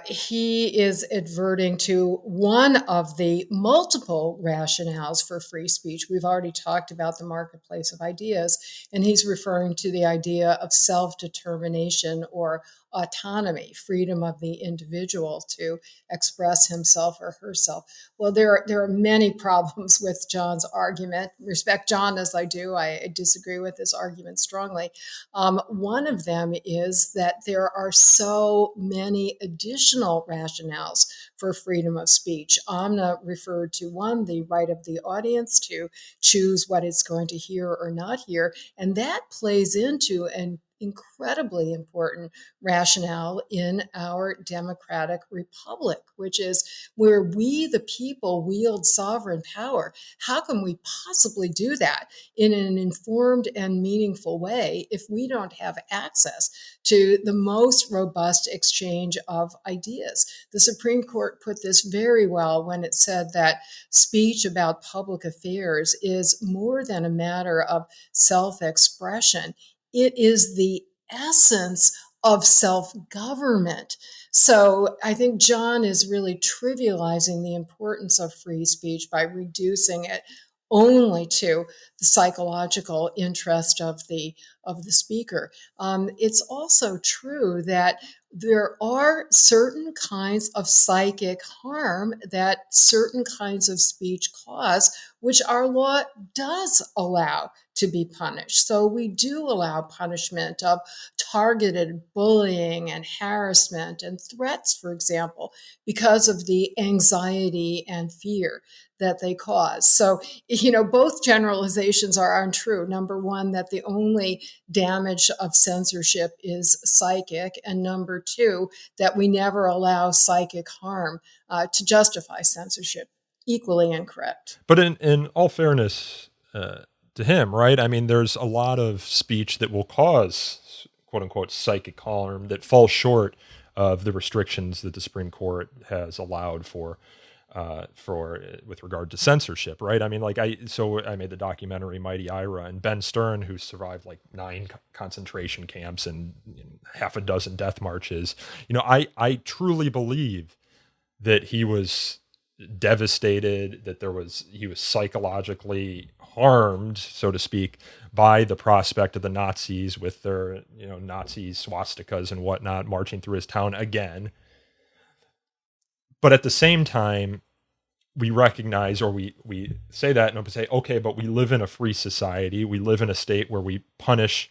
he is adverting to one of the multiple rationales for free speech. We've already talked about the marketplace of ideas, and he's referring to the idea of self-determination or autonomy, freedom of the individual to express himself or herself. Well, there are many problems with John's argument. Respect John as I do, I disagree with his argument strongly. One of them is that there are so many additional rationales for freedom of speech. Amna referred to one, the right of the audience to choose what it's going to hear or not hear, and that plays into an incredibly important rationale in our democratic republic, which is where we, the people, wield sovereign power. How can we possibly do that in an informed and meaningful way if we don't have access to the most robust exchange of ideas? The Supreme Court put this very well when it said that speech about public affairs is more than a matter of self-expression. It is the essence of self-government. So I think John is really trivializing the importance of free speech by reducing it only to the psychological interest of the speaker. It's also true that there are certain kinds of psychic harm that certain kinds of speech cause, which our law does allow to be punished. So we do allow punishment of targeted bullying and harassment and threats, for example, because of the anxiety and fear that they cause. So, both generalizations are untrue. Number one, that the only damage of censorship is psychic. And number two, that we never allow psychic harm to justify censorship. Equally incorrect. But in all fairness to him, right? I mean, there's a lot of speech that will cause, quote unquote, psychic harm that falls short of the restrictions that the Supreme Court has allowed for with regard to censorship, right? I mean, I made the documentary Mighty Ira, and Ben Stern, who survived like 9 concentration camps and half a dozen death marches. I truly believe that he was devastated, that he was psychologically harmed, so to speak, by the prospect of the Nazis with their, Nazi swastikas and whatnot marching through his town again. But at the same time, we recognize, or we say that and say, okay, but we live in a free society. We live in a state where we punish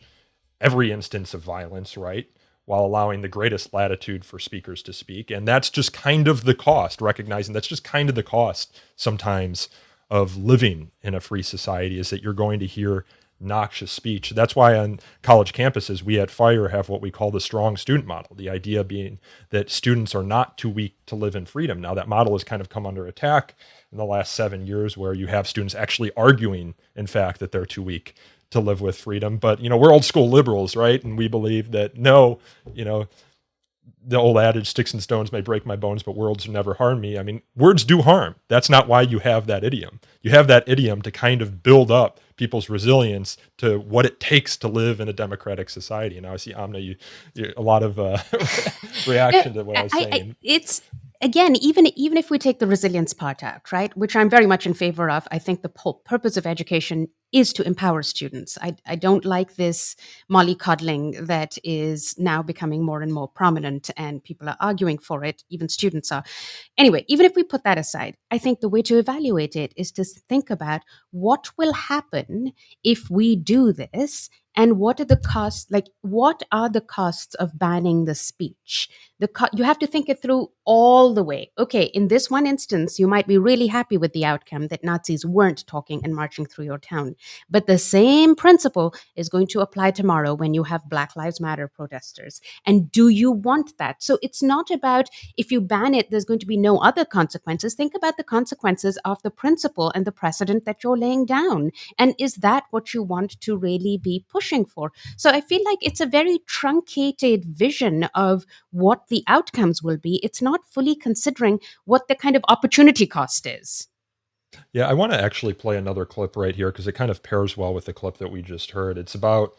every instance of violence, right? While allowing the greatest latitude for speakers to speak. And that's just kind of the cost, recognizing that's just kind of the cost sometimes of living in a free society, is that you're going to hear noxious speech. That's why on college campuses, we at FIRE have what we call the strong student model, the idea being that students are not too weak to live in freedom. Now, that model has kind of come under attack in the last 7 years, where you have students actually arguing, in fact, that they're too weak to live with freedom. But, we're old school liberals, right? And we believe that no, the old adage, sticks and stones may break my bones, but words never harm me. I mean, words do harm. That's not why you have that idiom. You have that idiom to kind of build up people's resilience to what it takes to live in a democratic society. And now I see, Amna, you a lot of reaction to what I was saying. It's, again, even if we take the resilience part out, right, which I'm very much in favor of, I think the whole purpose of education is to empower students. I don't like this mollycoddling that is now becoming more and more prominent, and people are arguing for it, even students are. Anyway, even if we put that aside, I think the way to evaluate it is to think about what will happen if we do this, and what are the costs, what are the costs of banning the speech? You have to think it through all the way. Okay, in this one instance, you might be really happy with the outcome that Nazis weren't talking and marching through your town. But the same principle is going to apply tomorrow when you have Black Lives Matter protesters. And do you want that? So it's not about if you ban it, there's going to be no other consequences. Think about the consequences of the principle and the precedent that you're laying down. And is that what you want to really be pushing for? So I feel like it's a very truncated vision of what the outcomes will be. It's not fully considering what the kind of opportunity cost is. Yeah, I want to actually play another clip right here because it kind of pairs well with the clip that we just heard. It's about,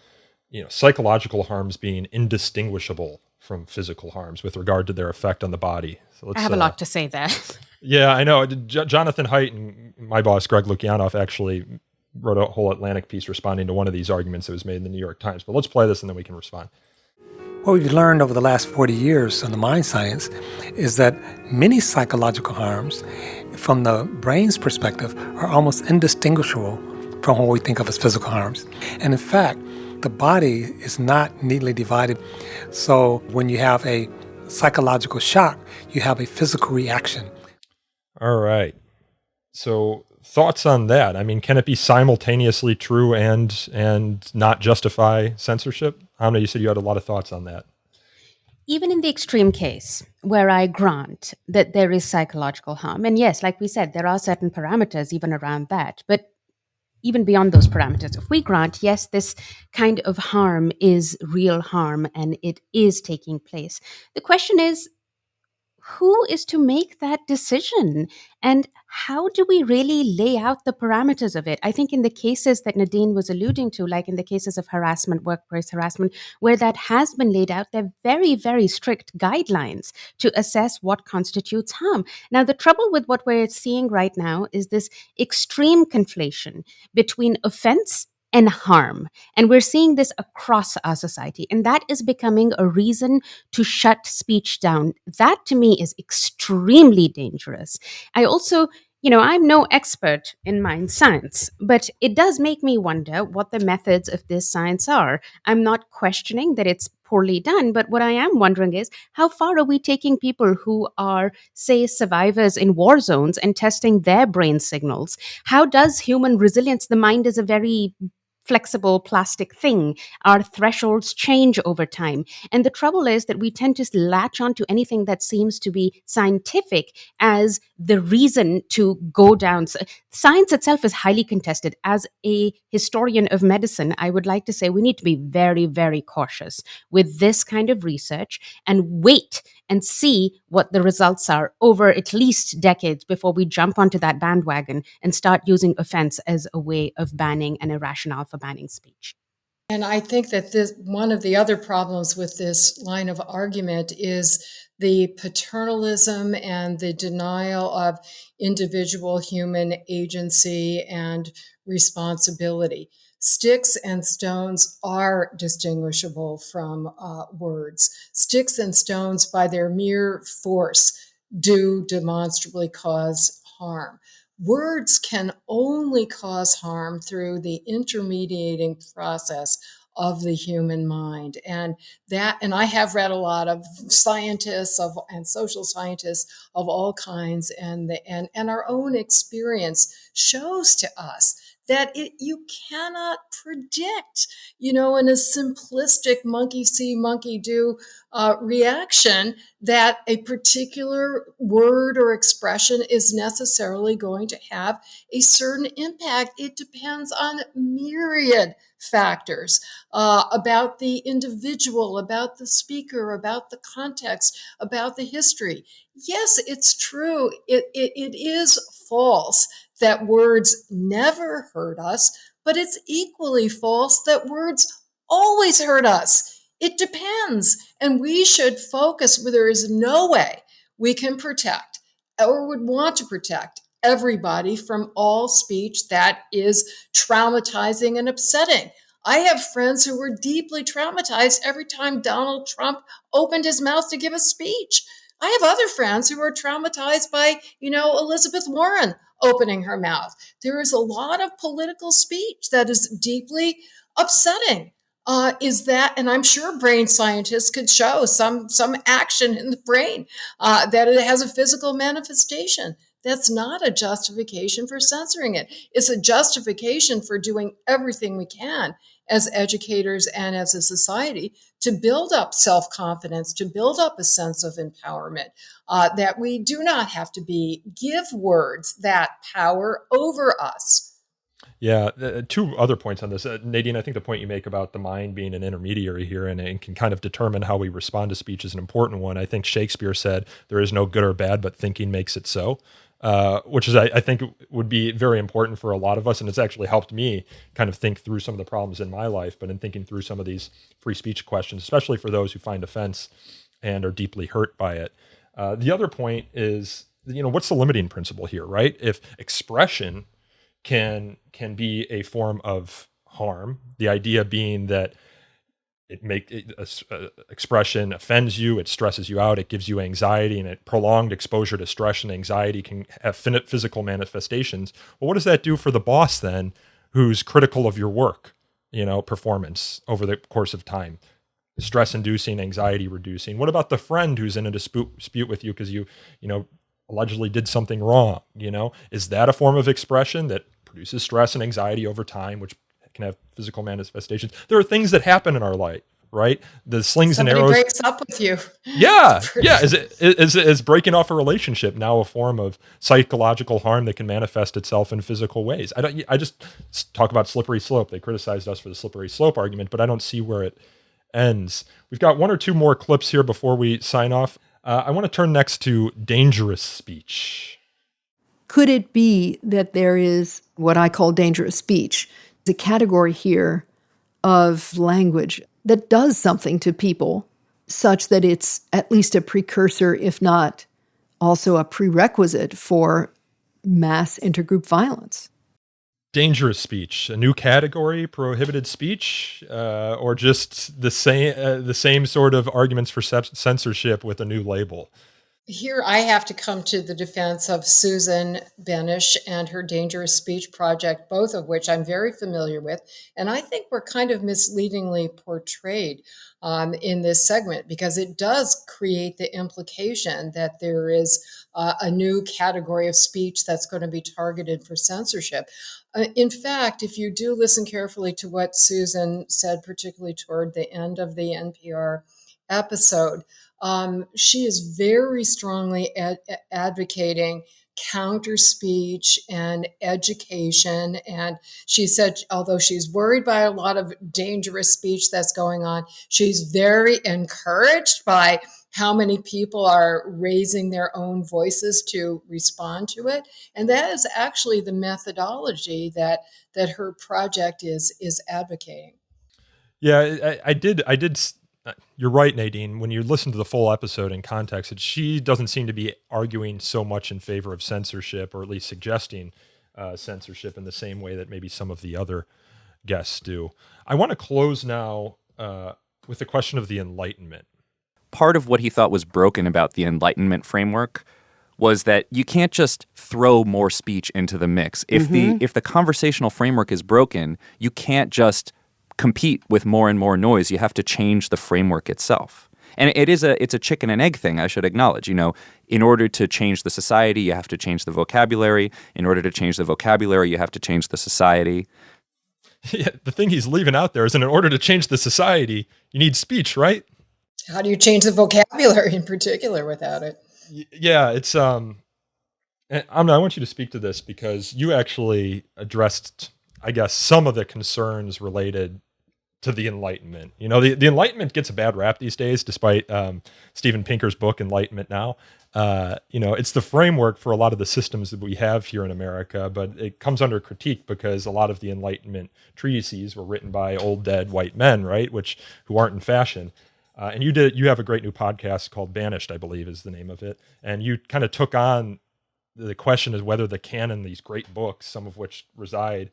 psychological harms being indistinguishable from physical harms with regard to their effect on the body. So let's, I have a lot to say there. Yeah, I know. Jonathan Haidt and my boss, Greg Lukianoff, actually wrote a whole Atlantic piece responding to one of these arguments that was made in the New York Times. But let's play this and then we can respond. What we've learned over the last 40 years on the mind science is that many psychological harms, from the brain's perspective, are almost indistinguishable from what we think of as physical harms. And in fact, the body is not neatly divided. So when you have a psychological shock, you have a physical reaction. All right. So thoughts on that? I mean, can it be simultaneously true and not justify censorship? Amna, you said you had a lot of thoughts on that. Even in the extreme case where I grant that there is psychological harm, and yes, like we said, there are certain parameters even around that, but even beyond those parameters, if we grant, yes, this kind of harm is real harm and it is taking place, the question is, who is to make that decision? And how do we really lay out the parameters of it? I think in the cases that Nadine was alluding to, like in the cases of harassment, workplace harassment, where that has been laid out, they're very, very strict guidelines to assess what constitutes harm. Now, the trouble with what we're seeing right now is this extreme conflation between offense and harm. And we're seeing this across our society. And that is becoming a reason to shut speech down. That to me is extremely dangerous. I also, I'm no expert in mind science, but it does make me wonder what the methods of this science are. I'm not questioning that it's poorly done, but what I am wondering is how far are we taking people who are, say, survivors in war zones and testing their brain signals? How does human resilience, the mind is a very flexible plastic thing. Our thresholds change over time. And the trouble is that we tend to latch on to anything that seems to be scientific as the reason to go down. Science itself is highly contested. As a historian of medicine, I would like to say we need to be very, very cautious with this kind of research and wait and see what the results are over at least decades before we jump onto that bandwagon and start using offense as a way of banning and a rationale for banning speech. And I think that one of the other problems with this line of argument is the paternalism and the denial of individual human agency and responsibility. Sticks and stones are distinguishable from words. Sticks and stones, by their mere force, do demonstrably cause harm. Words can only cause harm through the intermediating process of the human mind. And I have read a lot of scientists and social scientists of all kinds, and our own experience shows to us that you cannot predict, in a simplistic monkey see, monkey do reaction, that a particular word or expression is necessarily going to have a certain impact. It depends on myriad factors about the individual, about the speaker, about the context, about the history. Yes, it's true. It is false that words never hurt us, but it's equally false that words always hurt us. It depends. And we should focus where there is no way we can protect or would want to protect everybody from all speech that is traumatizing and upsetting. I have friends who were deeply traumatized every time Donald Trump opened his mouth to give a speech. I have other friends who are traumatized by, Elizabeth Warren opening her mouth. There is a lot of political speech that is deeply upsetting. is that, and I'm sure brain scientists could show some action in the brain, that it has a physical manifestation. That's not a justification for censoring it. It's a justification for doing everything we can as educators and as a society to build up self-confidence, to build up a sense of empowerment, that we do not have to give words that power over us. Yeah, two other points on this. Nadine, I think the point you make about the mind being an intermediary here and can kind of determine how we respond to speech is an important one. I think Shakespeare said, there is no good or bad, but thinking makes it so, which is, I think, would be very important for a lot of us. And it's actually helped me kind of think through some of the problems in my life, but in thinking through some of these free speech questions, especially for those who find offense and are deeply hurt by it. The other point is, what's the limiting principle here, right? If expression can be a form of harm, the idea being that expression offends you, it stresses you out, it gives you anxiety, and prolonged exposure to stress and anxiety can have physical manifestations. Well, what does that do for the boss then, who's critical of your work, performance over the course of time? Stress inducing, anxiety reducing. What about the friend who's in a dispute with you because you allegedly did something wrong? Is that a form of expression that produces stress and anxiety over time, which can have physical manifestations? There are things that happen in our life, right? The slings Somebody and arrows. breaks up with you. Yeah. Is breaking off a relationship now a form of psychological harm that can manifest itself in physical ways? I just talk about slippery slope. They criticized us for the slippery slope argument, but I don't see where it ends. We've got one or two more clips here before we sign off. I want to turn next to dangerous speech. Could it be that there is what I call dangerous speech, the category here of language that does something to people such that it's at least a precursor, if not also a prerequisite for mass intergroup violence? Dangerous speech, a new category, prohibited speech, or just the same sort of arguments for censorship with a new label? Here, I have to come to the defense of Susan Benish and her Dangerous Speech Project, both of which I'm very familiar with. And I think were kind of misleadingly portrayed in this segment, because it does create the implication that there is a new category of speech that's going to be targeted for censorship. In fact, if you do listen carefully to what Susan said, particularly toward the end of the NPR episode, she is very strongly advocating counter speech and education. And she said, although she's worried by a lot of dangerous speech that's going on, she's very encouraged by how many people are raising their own voices to respond to it. And that is actually the methodology that her project is advocating. Yeah, I did. You're right, Nadine. When you listen to the full episode in context, she doesn't seem to be arguing so much in favor of censorship, or at least suggesting censorship in the same way that maybe some of the other guests do. I want to close now with the question of the Enlightenment. Part of what he thought was broken about the Enlightenment framework was that you can't just throw more speech into the mix. If the conversational framework is broken, you can't just compete with more and more noise. You have to change the framework itself. And it's a chicken and egg thing, I should acknowledge. In order to change the society, you have to change the vocabulary. In order to change the vocabulary, you have to change the society. Yeah, the thing he's leaving out there is, in order to change the society, you need speech, right? How do you change the vocabulary in particular without it? Yeah, it's Amna, I want you to speak to this because you actually addressed, I guess, some of the concerns related to the Enlightenment. The Enlightenment gets a bad rap these days, despite Steven Pinker's book, Enlightenment Now. It's the framework for a lot of the systems that we have here in America, but it comes under critique because a lot of the Enlightenment treatises were written by old dead white men, right? Who aren't in fashion. And you have a great new podcast called Banished, I believe is the name of it. And you kind of took on the question is whether the canon, these great books, some of which reside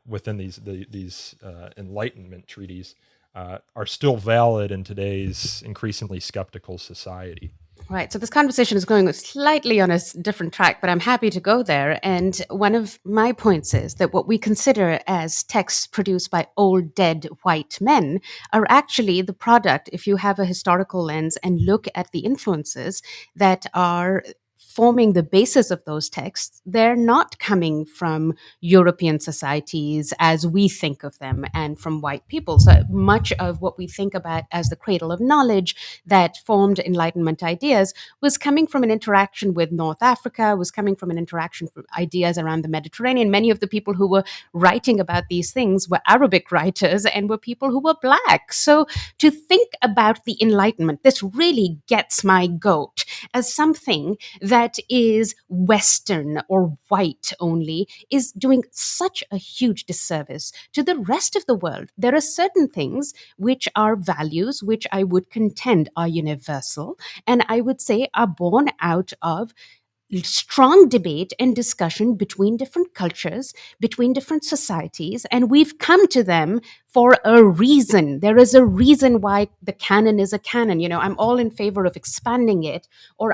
within these Enlightenment treaties, are still valid in today's increasingly skeptical society. Right. So this conversation is going slightly on a different track, but I'm happy to go there. And one of my points is that what we consider as texts produced by old, dead white men are actually the product, if you have a historical lens and look at the influences that are forming the basis of those texts, they're not coming from European societies as we think of them and from white people. So much of what we think about as the cradle of knowledge that formed Enlightenment ideas was coming from an interaction with North Africa, was coming from an interaction with ideas around the Mediterranean. Many of the people who were writing about these things were Arabic writers and were people who were Black. So to think about the Enlightenment, this really gets my goat as something that is Western or white only, is doing such a huge disservice to the rest of the world. There are certain things which are values, which I would contend are universal, and I would say are born out of strong debate and discussion between different cultures, between different societies, and we've come to them for a reason. There is a reason why the canon is a canon. I'm all in favor of expanding it, or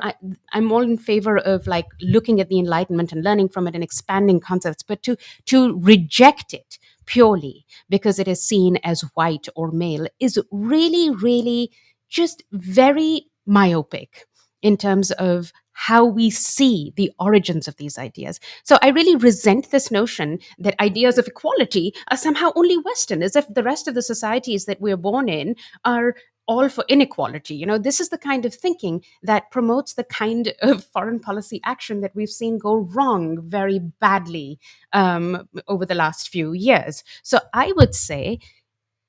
I'm all in favor of like looking at the Enlightenment and learning from it and expanding concepts, but to reject it purely because it is seen as white or male is really, really just very myopic in terms of how we see the origins of these ideas. So I really resent this notion that ideas of equality are somehow only Western, as if the rest of the societies that we're born in are all for inequality. This is the kind of thinking that promotes the kind of foreign policy action that we've seen go wrong very badly over the last few years. So I would say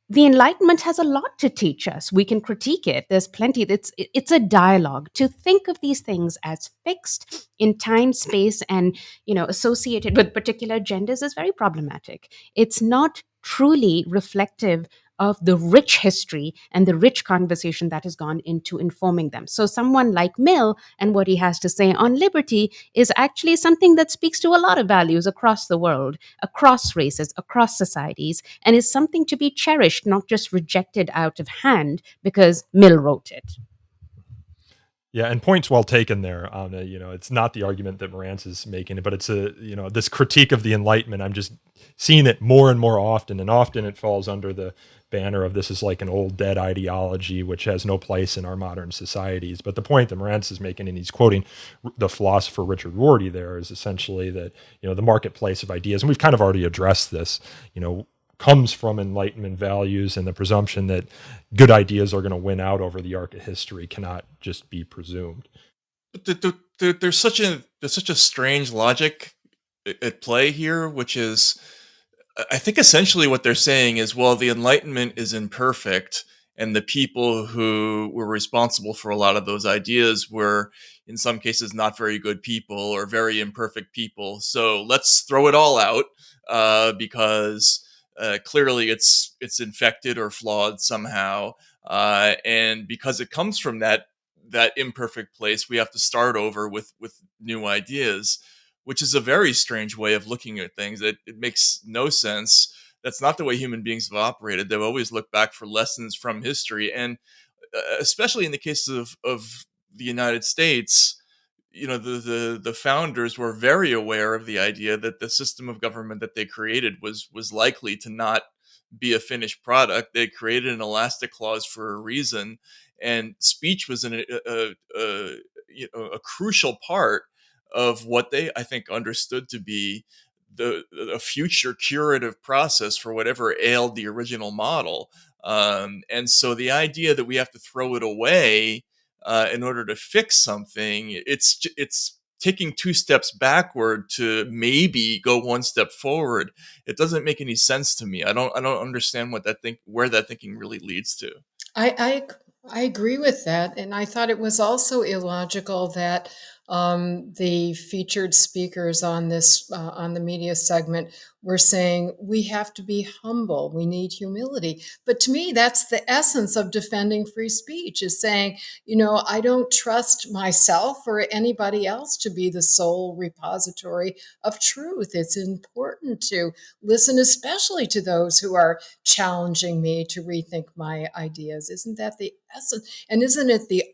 the Enlightenment has a lot to teach us. We can critique it. There's plenty. It's a dialogue. To think of these things as fixed in time, space, and associated with particular genders is very problematic. It's not truly reflective of the rich history and the rich conversation that has gone into informing them. So someone like Mill and what he has to say on liberty is actually something that speaks to a lot of values across the world, across races, across societies, and is something to be cherished, not just rejected out of hand because Mill wrote it. Yeah, and points well taken there. It's not the argument that Marantz is making, but it's this critique of the Enlightenment. I'm just seeing it more and more often, and often it falls under the banner of this is like an old dead ideology which has no place in our modern societies. But the point that Marantz is making, and he's quoting the philosopher Richard Rorty there, is essentially that the marketplace of ideas, and we've kind of already addressed this, comes from Enlightenment values, and the presumption that good ideas are going to win out over the arc of history cannot just be presumed. But there's such a strange logic at play here, which is, I think essentially what they're saying is, well, the Enlightenment is imperfect, and the people who were responsible for a lot of those ideas were, in some cases, not very good people or very imperfect people. So let's throw it all out because clearly it's infected or flawed somehow, and because it comes from that imperfect place, we have to start over with new ideas, which is a very strange way of looking at things. It makes no sense. That's not the way human beings have operated. They've always looked back for lessons from history, and especially in the case of the United States, the founders were very aware of the idea that the system of government that they created was likely to not be a finished product. They created an elastic clause for a reason, and speech was a crucial part of what they, I think, understood to be a future curative process for whatever ailed the original model. And so the idea that we have to throw it away in order to fix something, it's taking two steps backward to maybe go one step forward. It doesn't make any sense to me. I don't understand where that thinking really leads to. I agree with that, and I thought it was also illogical that the featured speakers on this on the media segment were saying we have to be humble, we need humility. But to me, that's the essence of defending free speech: is saying, I don't trust myself or anybody else to be the sole repository of truth. It's important to listen, especially to those who are challenging me to rethink my ideas. Isn't that the essence? And isn't it the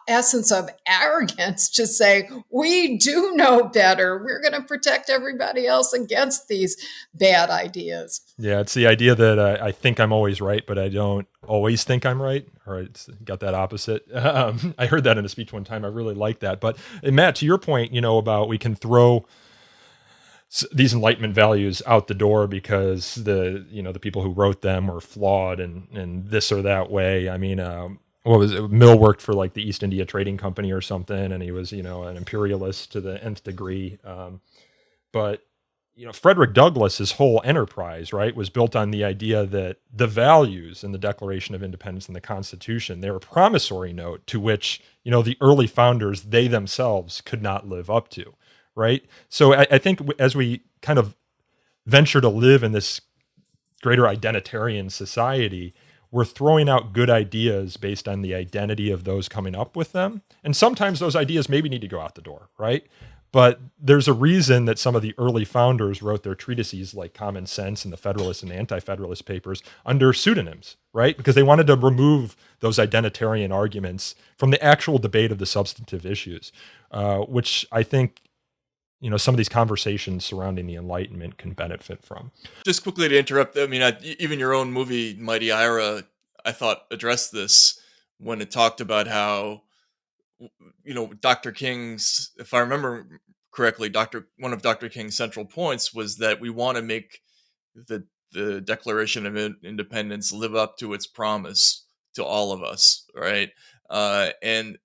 essence of arrogance to say, we do know better. We're going to protect everybody else against these bad ideas. Yeah, it's the idea that I think I'm always right, but I don't always think I'm right. Or it's got that opposite. I heard that in a speech one time. I really like that. But Matt, to your point, about we can throw these Enlightenment values out the door because the people who wrote them were flawed and this or that way. I mean, what was it? Mill worked for like the East India Trading Company or something, and he was an imperialist to the nth degree. But Frederick Douglass's whole enterprise, right, was built on the idea that the values in the Declaration of Independence and the Constitution, they're a promissory note to which, the early founders, they themselves could not live up to, right? So I think as we kind of venture to live in this greater identitarian society, we're throwing out good ideas based on the identity of those coming up with them. And sometimes those ideas maybe need to go out the door, right? But there's a reason that some of the early founders wrote their treatises like Common Sense and the Federalist and Anti-Federalist papers under pseudonyms, right? Because they wanted to remove those identitarian arguments from the actual debate of the substantive issues, which I think, some of these conversations surrounding the Enlightenment can benefit from. Just quickly to interrupt, I mean, even your own movie, Mighty Ira, I thought addressed this when it talked about how, Dr. King's, if I remember correctly, one of Dr. King's central points was that we want to make the Declaration of Independence live up to its promise to all of us, right? And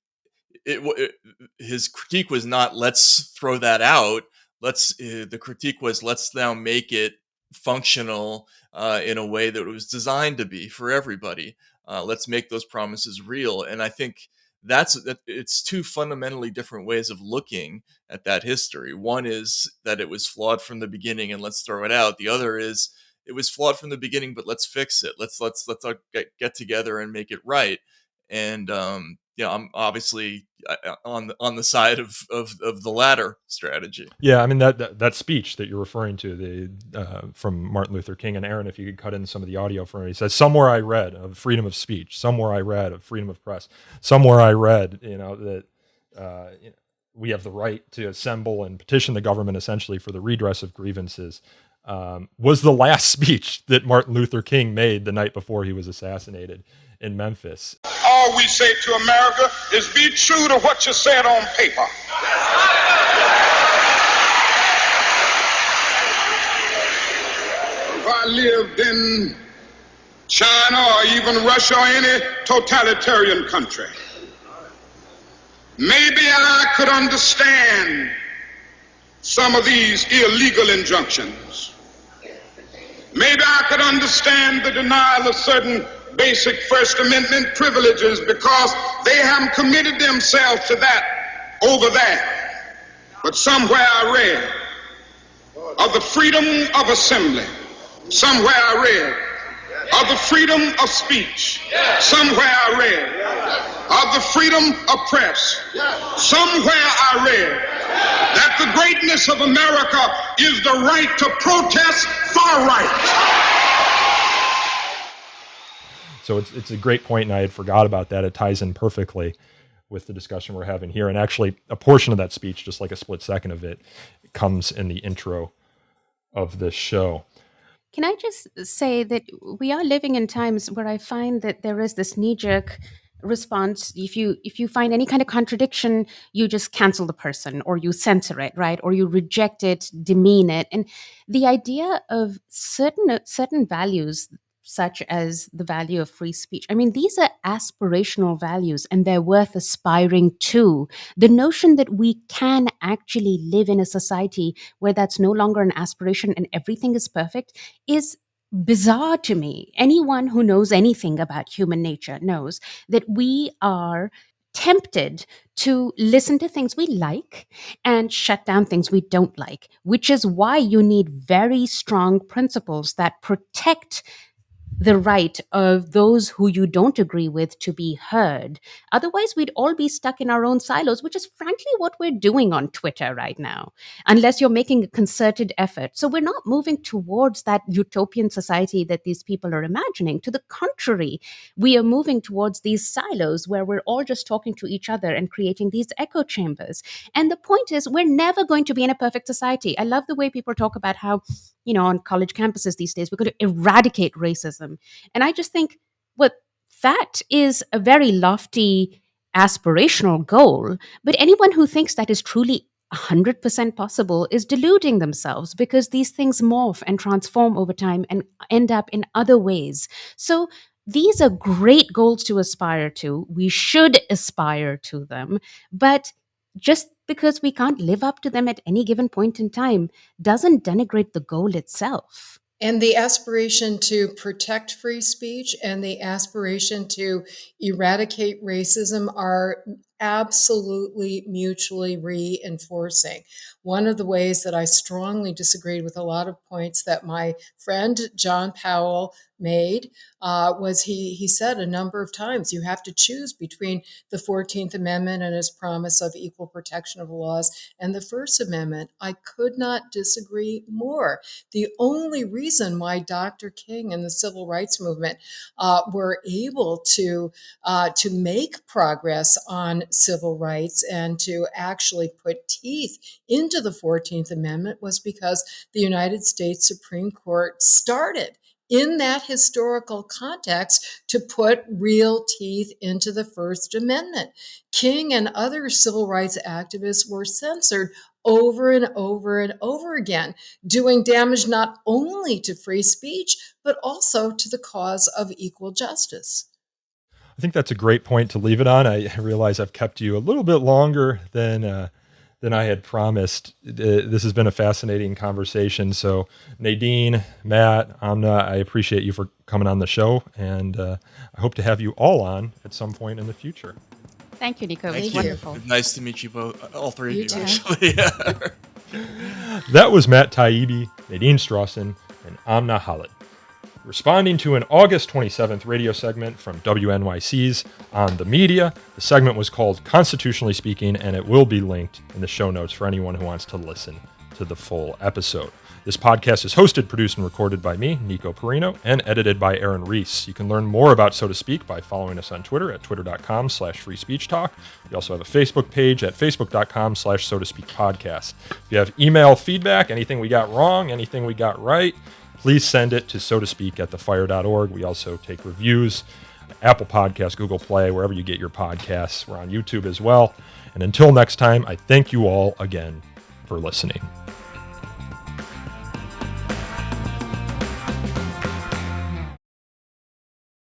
his critique was not let's throw that out. The critique was let's now make it functional in a way that it was designed to be for everybody. Let's make those promises real. And I think it's two fundamentally different ways of looking at that history. One is that it was flawed from the beginning and let's throw it out. The other is it was flawed from the beginning, but let's fix it. Let's get together and make it right. And I'm obviously on the side of the latter strategy. Yeah, I mean that speech that you're referring to, from Martin Luther King, and Aaron, if you could cut in some of the audio for me, he says, "Somewhere I read of freedom of speech. Somewhere I read of freedom of press. Somewhere I read, that we have the right to assemble and petition the government essentially for the redress of grievances." Was the last speech that Martin Luther King made the night before he was assassinated in Memphis. All we say to America is be true to what you said on paper. If I lived in China or even Russia or any totalitarian country, maybe I could understand some of these illegal injunctions. Maybe I could understand the denial of certain basic First Amendment privileges because they haven't committed themselves to that over there. But somewhere I read of the freedom of assembly. Somewhere I read of the freedom of speech. Somewhere I read of the freedom of press. Somewhere I read that the greatness of America is the right to protest far right. So it's a great point, and I had forgot about that. It ties in perfectly with the discussion we're having here. And actually, a portion of that speech, just like a split second of it, comes in the intro of this show. Can I just say that we are living in times where I find that there is this knee-jerk response. If you find any kind of contradiction, you just cancel the person, or you censor it, right? Or you reject it, demean it. And the idea of certain values, such as the value of free speech. I mean, these are aspirational values and they're worth aspiring to. The notion that we can actually live in a society where that's no longer an aspiration and everything is perfect is bizarre to me. Anyone who knows anything about human nature knows that we are tempted to listen to things we like and shut down things we don't like, which is why you need very strong principles that protect the right of those who you don't agree with to be heard. Otherwise, we'd all be stuck in our own silos, which is frankly what we're doing on Twitter right now, unless you're making a concerted effort. So we're not moving towards that utopian society that these people are imagining. To the contrary, we are moving towards these silos where we're all just talking to each other and creating these echo chambers. And the point is, we're never going to be in a perfect society. I love the way people talk about how, on college campuses these days, we're going to eradicate racism. And I just think, that is a very lofty aspirational goal. But anyone who thinks that is truly 100% possible is deluding themselves, because these things morph and transform over time and end up in other ways. So these are great goals to aspire to. We should aspire to them. But just because we can't live up to them at any given point in time doesn't denigrate the goal itself. And the aspiration to protect free speech and the aspiration to eradicate racism are absolutely mutually reinforcing. One of the ways that I strongly disagreed with a lot of points that my friend John Powell made was he said a number of times, you have to choose between the 14th Amendment and its promise of equal protection of the laws and the First Amendment. I could not disagree more. The only reason why Dr. King and the civil rights movement were able to make progress on civil rights and to actually put teeth into the 14th Amendment was because the United States Supreme Court started in that historical context to put real teeth into the First Amendment. King and other civil rights activists were censored over and over and over again, doing damage not only to free speech, but also to the cause of equal justice. I think that's a great point to leave it on. I realize I've kept you a little bit longer than I had promised. This has been a fascinating conversation. So Nadine, Matt, Amna, I appreciate you for coming on the show, and I hope to have you all on at some point in the future. Thank you, Nico. Thank It was you. wonderful. Nice to meet you both, all three You of too. you, actually. That was Matt Taibbi, Nadine Strossen, and Amna Khalid, responding to an August 27th radio segment from WNYC's On the Media. The segment was called Constitutionally Speaking, and it will be linked in the show notes for anyone who wants to listen to the full episode. This podcast is hosted, produced, and recorded by me, Nico Perino, and edited by Aaron Reese. You can learn more about So to Speak by following us on Twitter at twitter.com/freespeechtalk. We also have a Facebook page at facebook.com/So to Speak podcast. If you have email feedback, anything we got wrong, anything we got right, please send it to sotospeak@thefire.org. We also take reviews, Apple Podcasts, Google Play, wherever you get your podcasts. We're on YouTube as well. And until next time, I thank you all again for listening.